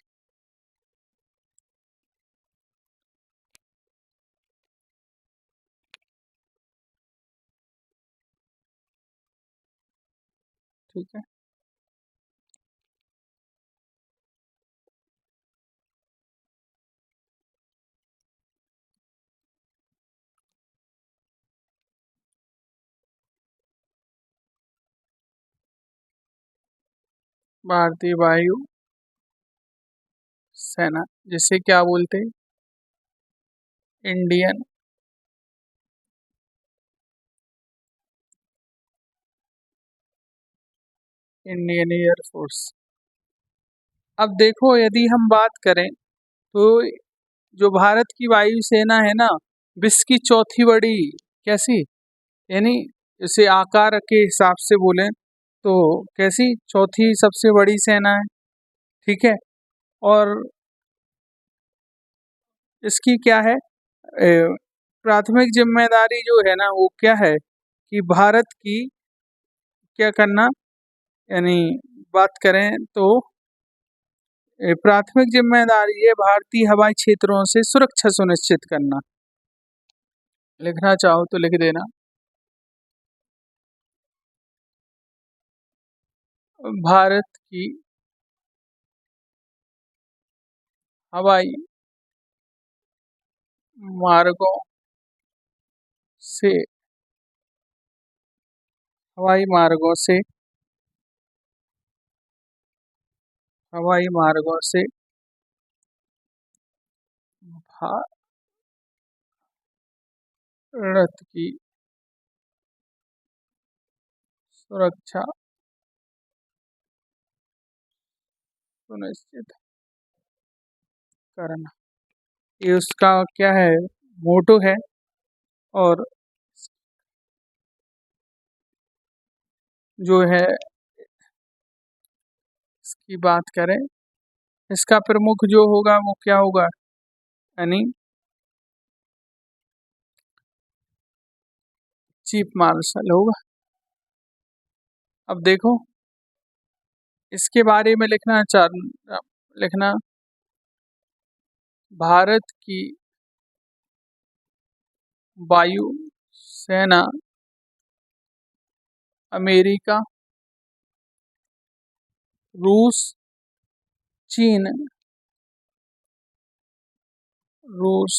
ठीक है, भारतीय वायु सेना जिसे क्या बोलते हैं, इंडियन इंडियन एयरफोर्स। अब देखो, यदि हम बात करें तो जो भारत की वायुसेना है ना, विश्व की चौथी बड़ी, कैसी, यानी इसे आकार के हिसाब से बोलें तो कैसी, चौथी सबसे बड़ी सेना है। ठीक है, और इसकी क्या है, प्राथमिक जिम्मेदारी जो है ना वो क्या है कि भारत की क्या करना, यानी बात करें तो प्राथमिक जिम्मेदारी है भारतीय हवाई क्षेत्रों से सुरक्षा सुनिश्चित करना। लिखना चाहो तो लिख देना, भारत की हवाई मार्गों से, हवाई मार्गों से, हवाई मार्गों से भारत की सुरक्षा सुनिश्चित करना, ये उसका क्या है, मोटो है। और जो है इसकी बात करें, इसका प्रमुख जो होगा वो क्या होगा, यानी चीफ मार्शल होगा। अब देखो, इसके बारे में लिखना भारत की वायु सेना अमेरिका, रूस, चीन, रूस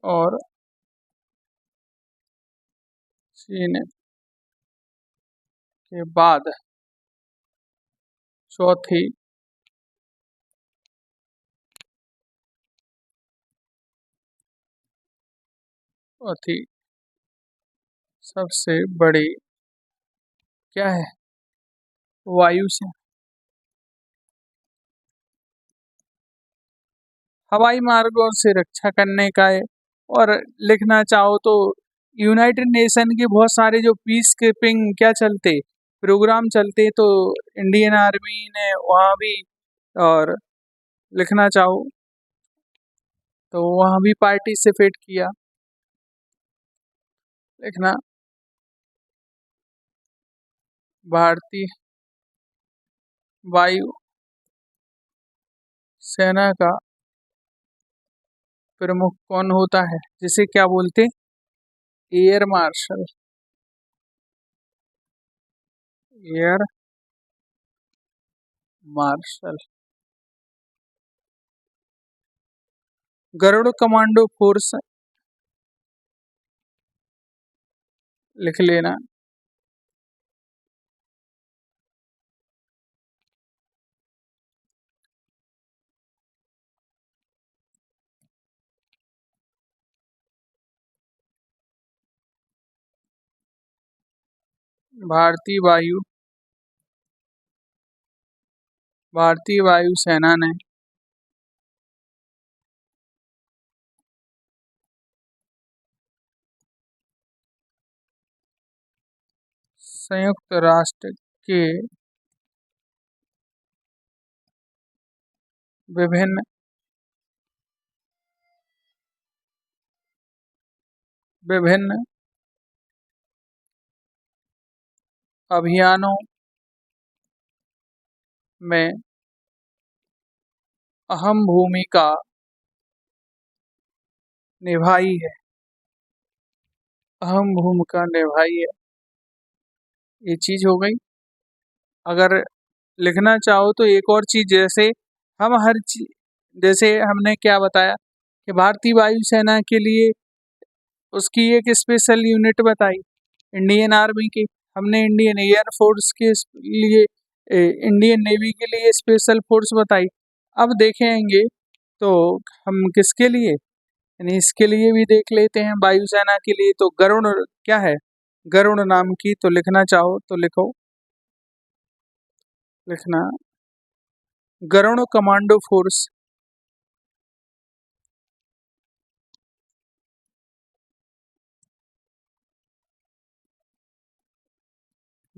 और चीन के बाद चौथी चौथी सबसे बड़ी क्या है, वायुसेना। हवाई मार्गों से रक्षा करने का है। और लिखना चाहो तो यूनाइटेड नेशन के बहुत सारे जो पीस कीपिंग क्या चलते, प्रोग्राम चलते तो इंडियन आर्मी ने वहाँ भी, और लिखना चाहो तो वहाँ भी पार्टिसिपेट किया। लिखना भारतीय वायु सेना का प्रमुख कौन होता है, जिसे क्या बोलते? Air marshal. Air marshal. Garud commando force, लिख लेना। भारतीय वायु भारतीय वायु सेना ने संयुक्त राष्ट्र के विभिन्न विभिन्न अभियानों में अहम भूमिका निभाई है। अहम भूमिका निभाई है, ये चीज हो गई। अगर लिखना चाहो तो एक और चीज, जैसे हम हर चीज, जैसे हमने क्या बताया कि भारतीय वायुसेना के लिए उसकी एक स्पेशल यूनिट बताई इंडियन आर्मी की, हमने इंडियन एयर फोर्स के लिए इंडियन नेवी के लिए स्पेशल फोर्स बताई। अब देखेंगे तो हम किसके लिए, यानी इसके लिए भी देख लेते हैं, वायुसेना के लिए। तो गरुड़ क्या है, गरुड़ नाम की, तो लिखना चाहो तो लिखो। लिखना Garud commando force.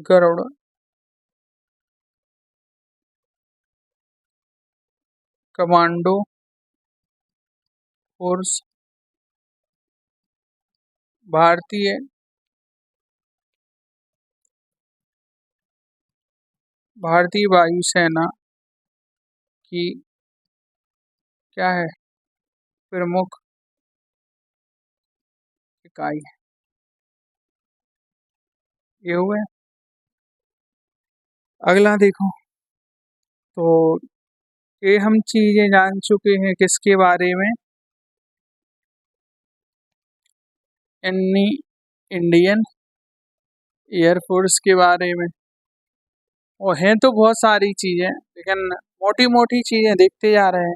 Garud commando force भारतीय भारतीय वायुसेना की क्या है, प्रमुख इकाई है। ये हुए। अगला देखो, तो ये हम चीजें जान चुके हैं किसके बारे में, यानी इंडियन एयरफोर्स के बारे में। और हैं तो बहुत सारी चीजें, लेकिन मोटी मोटी चीजें देखते जा रहे हैं।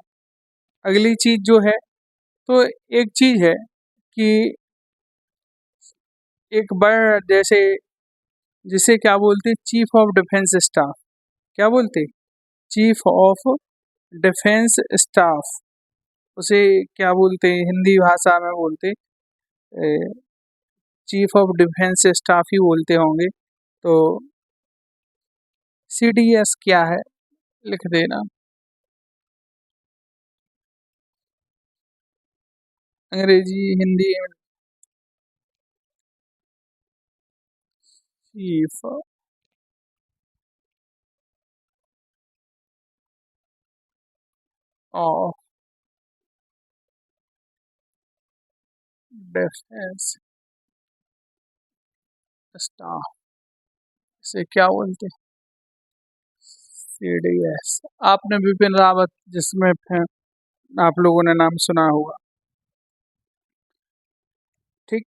अगली चीज जो है, तो एक चीज है कि एक बड़ जैसे, जिसे क्या बोलते, चीफ ऑफ डिफेंस स्टाफ। क्या बोलते? Chief of defence staff. उसे क्या बोलते हैं, हिंदी भाषा में बोलते चीफ ऑफ डिफेंस स्टाफ ही बोलते होंगे। तो सीडीएस क्या है, लिख देना। अंग्रेजी हिंदी में चीफ ऑफ डिफेंस स्टाफ, इसे क्या बोलते? सीडीएस। आपने विपिन रावत जिसमें आप लोगों ने नाम सुना होगा, ठीक।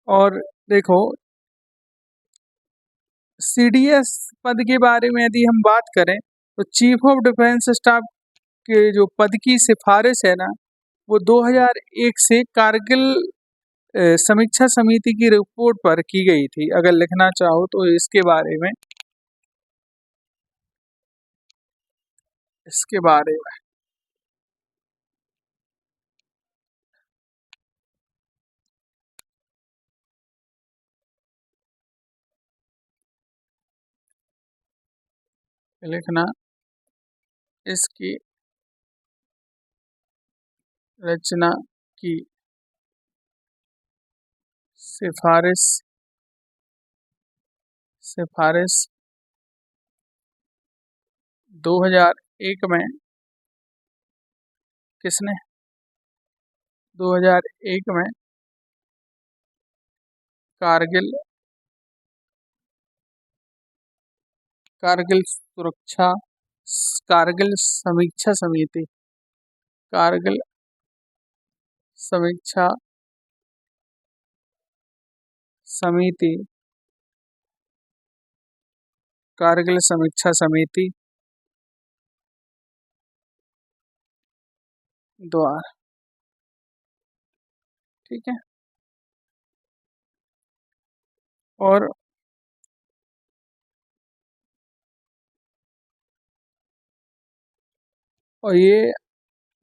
और देखो, सीडीएस पद के बारे में यदि हम बात करें, तो चीफ ऑफ डिफेंस स्टाफ के जो पद की सिफारिश है ना, वो 2001 से कारगिल समीक्षा समिति की रिपोर्ट पर की गई थी। अगर लिखना चाहो तो इसके बारे में लिखना इसकी रचना की सिफारिश सिफारिश 2001 में किसने 2001 में कारगिल कारगिल सुरक्षा कारगिल समीक्षा समिति कारगिल समीक्षा समिति कारगिल समीक्षा समिति द्वारा, ठीक है। और ये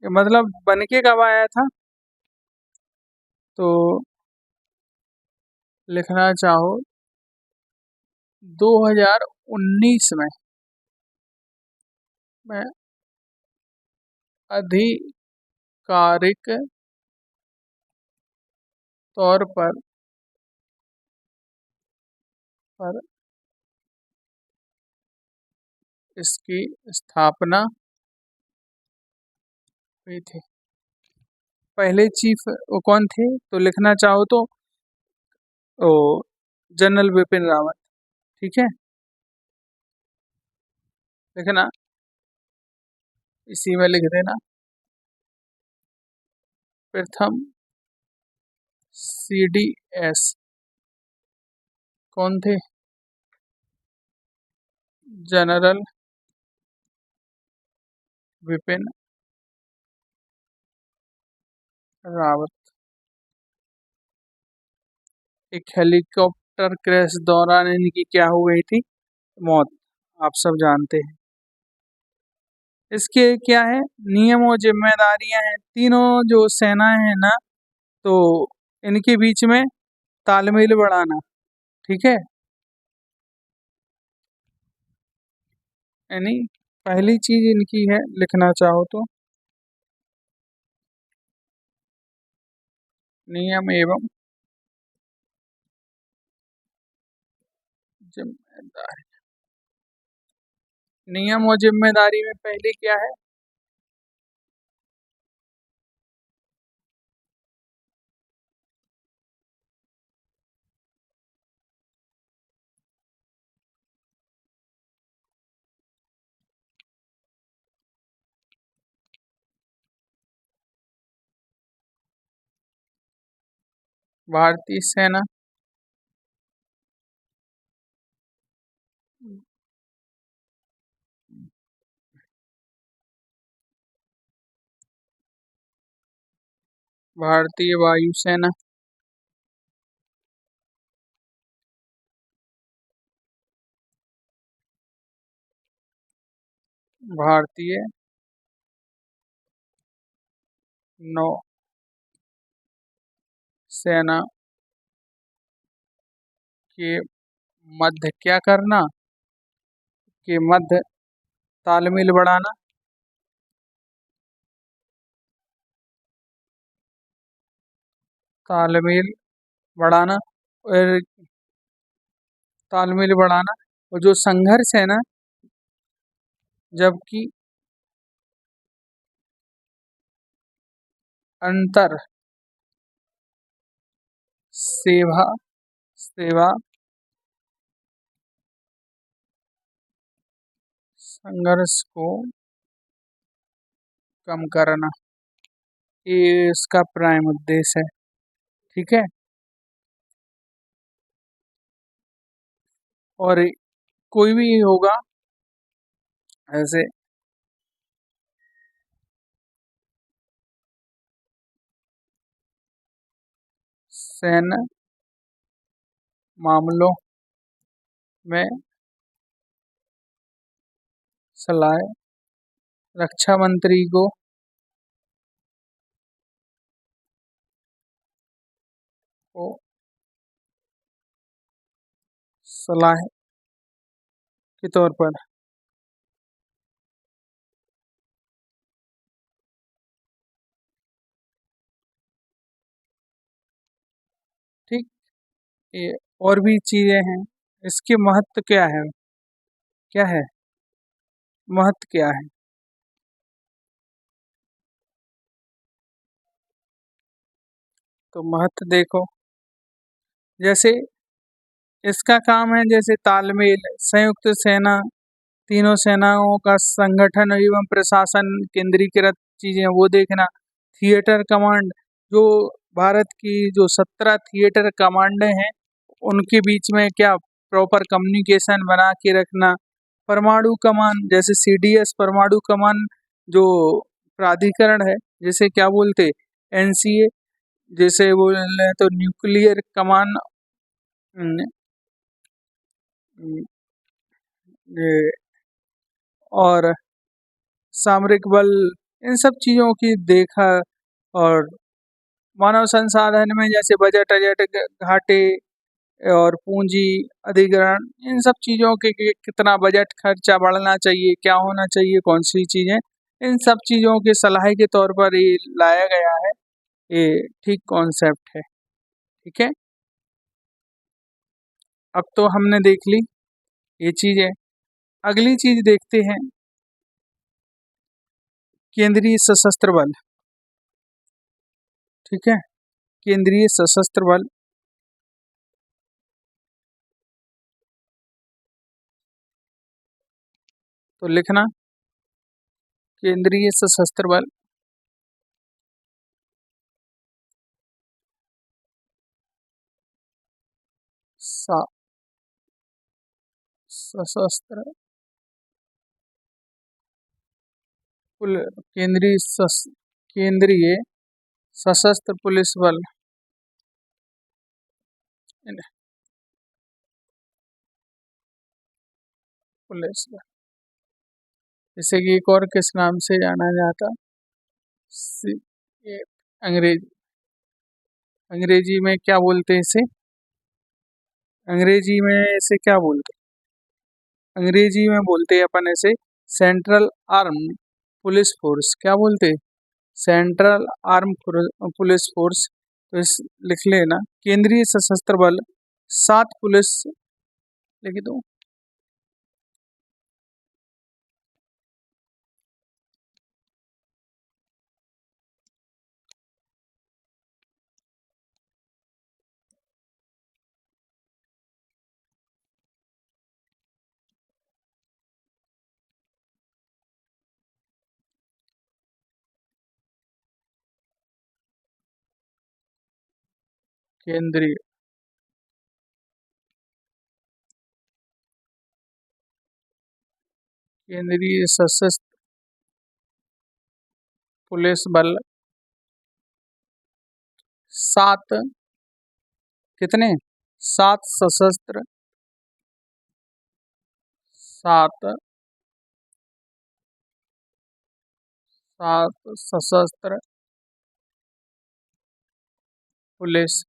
मतलब बन के कब आया था, तो लिखना चाहो 2019 में आधिकारिक तौर पर इसकी स्थापना हुई थी। पहले चीफ वो कौन थे, तो लिखना चाहो तो ओ जनरल बिपिन रावत, ठीक है। लिखना इसी में लिख देना प्रथम CDS कौन थे, जनरल बिपिन रावत। एक हेलीकॉप्टर क्रैश दौरान इनकी क्या हो गई थी, मौत, आप सब जानते हैं। इसके क्या है नियम और जिम्मेदारियां हैं, तीनों जो सेनाएं हैं ना, तो इनके बीच में तालमेल बढ़ाना, ठीक है। यानी पहली चीज इनकी है, लिखना चाहो तो नियम एवं जिम्मेदारी। नियम और जिम्मेदारी में पहली क्या है, भारतीय सेना भारतीय वायुसेना भारतीय नौ सेना के मध्य क्या करना, के मध्य तालमेल बढ़ाना, तालमेल बढ़ाना और तालमेल बढ़ाना और जो संघर्ष है ना, जबकि अंतर सेवा सेवा संघर्ष को कम करना, ये इसका प्राइम उद्देश्य है, ठीक है। और कोई भी होगा ऐसे सैन्य मामलों में सलाह रक्षा मंत्री को सलाह के तौर पर ये और भी चीजें हैं। इसके महत्व क्या है? क्या है महत्व क्या है? तो महत्व देखो, जैसे इसका काम है जैसे तालमेल, संयुक्त सेना, तीनों सेनाओं का संगठन एवं प्रशासन, केंद्रीकृत चीजें वो देखना। थिएटर कमांड, जो भारत की जो 17 थिएटर कमांडे हैं उनके बीच में क्या प्रॉपर कम्युनिकेशन बना के रखना। परमाणु कमान, जैसे सीडीएस परमाणु कमान जो प्राधिकरण है, जैसे क्या बोलते एनसीए, जैसे बोले तो न्यूक्लियर कमान, ये और सामरिक बल, इन सब चीज़ों की देखा। और मानव संसाधन में जैसे बजट अजट घाटे और पूंजी अधिग्रहण, इन सब चीज़ों के कितना बजट खर्चा बढ़ना चाहिए, क्या होना चाहिए, कौन सी चीज़ें, इन सब चीज़ों के सलाह के तौर पर ये लाया गया है। ये ठीक कॉन्सेप्ट है। ठीक है, अब तो हमने देख ली ये चीज़ें। अगली चीज़ देखते हैं, केंद्रीय सशस्त्र बल। ठीक है, केंद्रीय सशस्त्र बल, तो लिखना केंद्रीय सशस्त्र बल सा- सशस्त्र केंद्रीय केंद्रीय सशस्त्र पुलिस बल, पुलिस बल, जैसे कि एक और किस नाम से जाना जाता, सी, ये अंग्रेजी, अंग्रेजी में क्या बोलते हैं इसे? अंग्रेजी में इसे क्या बोलते हैं? अंग्रेजी में बोलते हैं अपन इसे सेंट्रल आर्म पुलिस फोर्स। क्या बोलते हैं? Central arm police force. तो इस लिख लेना, केंद्रीय सशस्त्र बल 7 पुलिस, लिख दो, केंद्रीय केंद्रीय सशस्त्र पुलिस बल 7, कितने? 7 सशस्त्र, 7 सशस्त्र पुलिस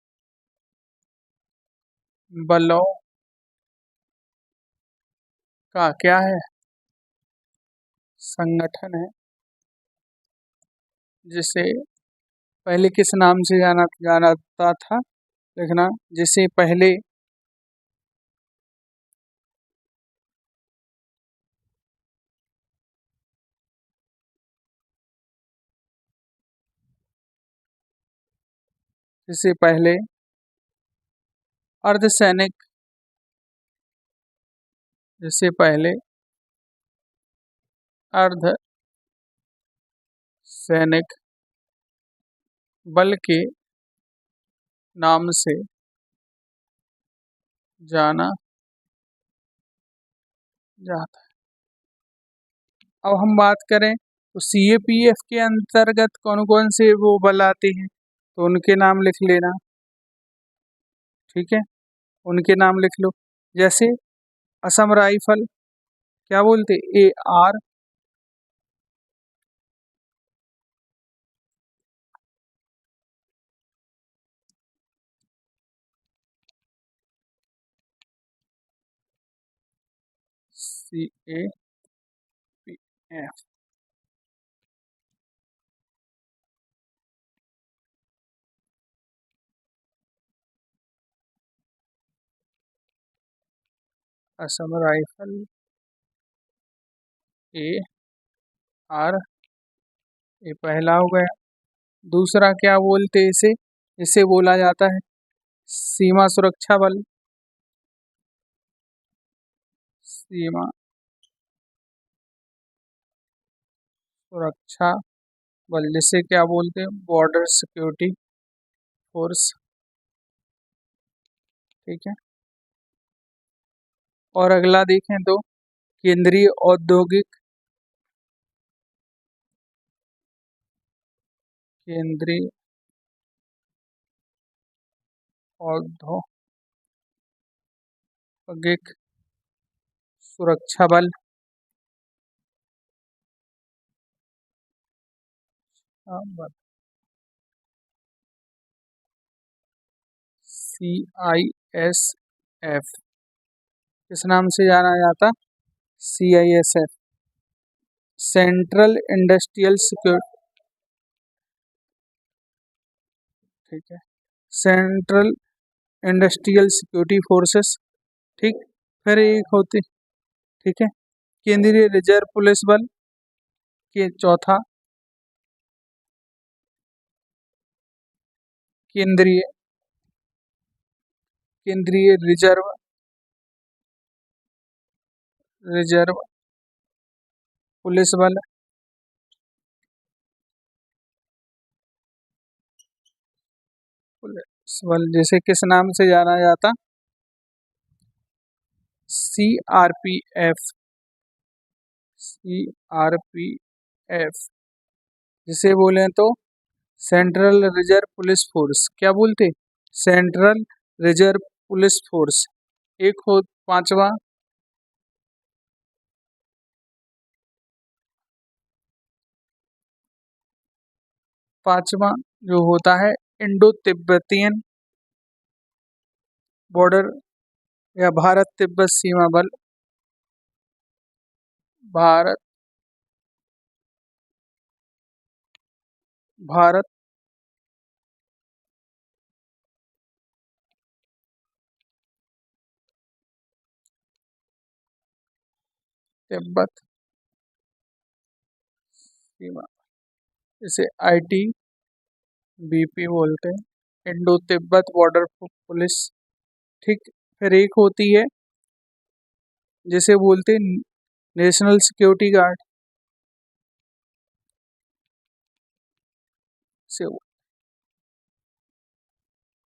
बलों का क्या है? संगठन है, जिसे पहले किस नाम से जाना जाता था, देखना, जिसे पहले जिसे पहले अर्धसैनिक, जिसे पहले अर्ध सैनिक बल के नाम से जाना जाता है। अब हम बात करें तो सीएपीएफ के अंतर्गत कौन कौन से वो बल आते हैं, तो उनके नाम लिख लेना। ठीक है, उनके नाम लिख लो, जैसे असम राइफल, क्या बोलते, AR, CAPF, Assam rifle A R, ये पहला हो गया। दूसरा क्या बोलते हैं इसे? इसे बोला जाता है सीमा सुरक्षा बल। सीमा सुरक्षा बल, जिसे क्या बोलते हैं? Border security force. ठीक है। और अगला देखें तो केंद्रीय औद्योगिक, केंद्रीय औद्योगिक सुरक्षा बल। CISF, किस नाम से जाना जाता? CISF, central industrial security. ठीक है, सेंट्रल इंडस्ट्रियल सिक्योरिटी फोर्सेस। ठीक। फिर एक होती, ठीक है, केंद्रीय रिजर्व पुलिस बल के चौथा, केंद्रीय केंद्रीय रिजर्व रिजर्व पुलिस बल। पुलिस बल जिसे किस नाम से जाना जाता? CRPF, CRPF, जिसे बोले तो सेंट्रल रिजर्व पुलिस फोर्स। क्या बोलते? Central reserve police force. एक हो पांचवा, पांचवा जो होता है इंडो तिब्बतियन बॉर्डर या भारत तिब्बत सीमा बल। भारत भारत तिब्बत सीमा, इसे ITBP बोलते हैं, इंडो तिब्बत बॉर्डर पुलिस। ठीक। फिर एक होती है जिसे बोलते हैं नेशनल सिक्योरिटी गार्ड, से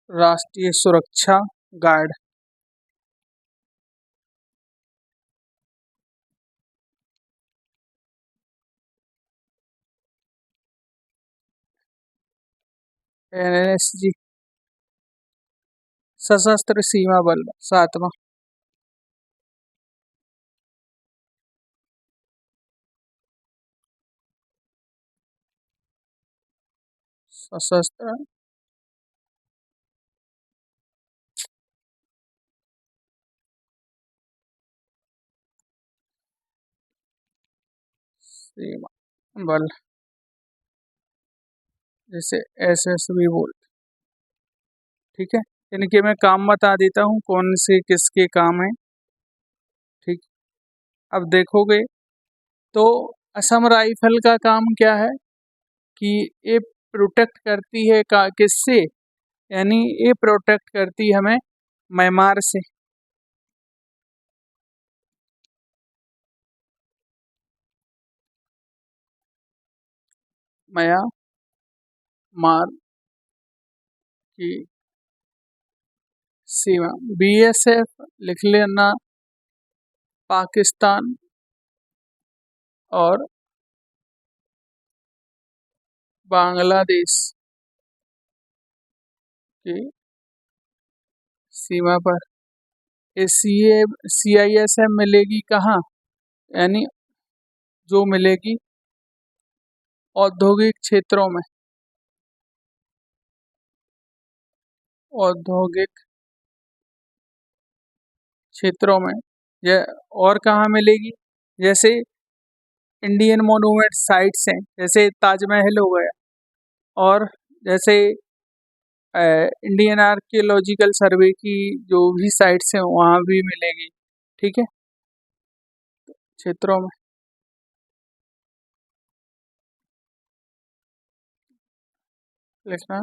राष्ट्रीय सुरक्षा गार्ड। NSG, सशस्त्र सीमा बल सातवां। सशस्त्र सीमा बल, जिसे SSB बोलते। ठीक है, इनके मैं काम बता देता हूँ कौन से किसके काम है। ठीक। अब देखोगे तो असम राइफल का काम क्या है कि ये प्रोटेक्ट करती है का किससे? यानी ये प्रोटेक्ट करती है हमें म्यांमार से। म्यांमार की सीमा। BSF लिख लेना, पाकिस्तान और बांग्लादेश की सीमा पर। CISF मिलेगी कहाँ? यानी जो मिलेगी औद्योगिक क्षेत्रों में, औद्योगिक क्षेत्रों में। यह और कहाँ मिलेगी? जैसे इंडियन मोन्यूमेंट साइट्स हैं, जैसे ताजमहल हो गया, और जैसे इंडियन आर्कियोलॉजिकल सर्वे की जो भी साइट्स हैं वहाँ भी मिलेगी। ठीक है, क्षेत्रों में लिखना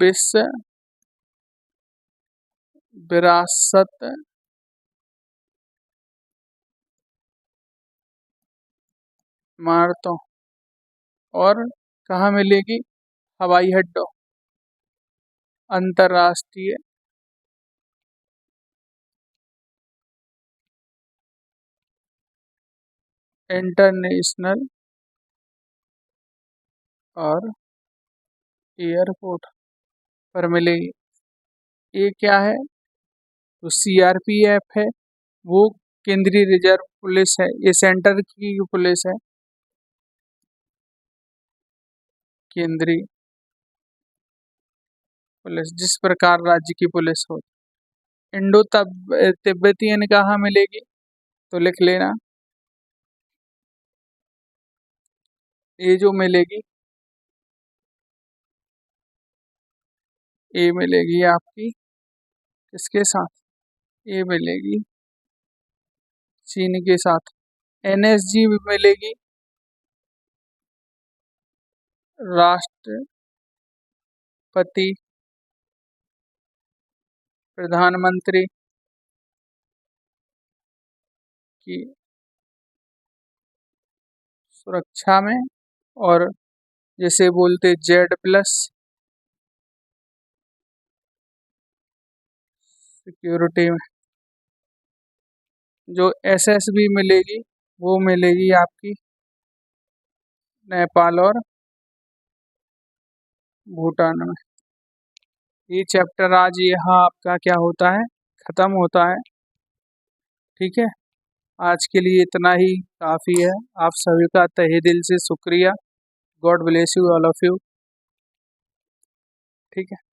विश्व विरासत इमारतों और कहाँ मिलेगी, हवाई अड्डों, अंतर्राष्ट्रीय इंटरनेशनल और एयरपोर्ट पर मिलेगी। ये क्या है, तो सीआरपीएफ है, वो केंद्रीय रिजर्व पुलिस है, ये सेंटर की पुलिस है, केंद्रीय पुलिस जिस प्रकार राज्य की पुलिस हो। इंडो तिब्बतियन कहाँ मिलेगी, तो लिख लेना, ये जो मिलेगी ये मिलेगी आपकी किसके साथ, ये मिलेगी चीन के साथ। एनएसजी भी मिलेगी राष्ट्रपति प्रधानमंत्री की सुरक्षा में, और जैसे बोलते Z+ सिक्योरिटी में। जो एसएसबी मिलेगी वो मिलेगी आपकी नेपाल और भूटान में। ये चैप्टर आज यहाँ आपका क्या होता है, खत्म होता है। ठीक है, आज के लिए इतना ही काफ़ी है। आप सभी का तहे दिल से शुक्रिया। God bless you all of you. ठीक है।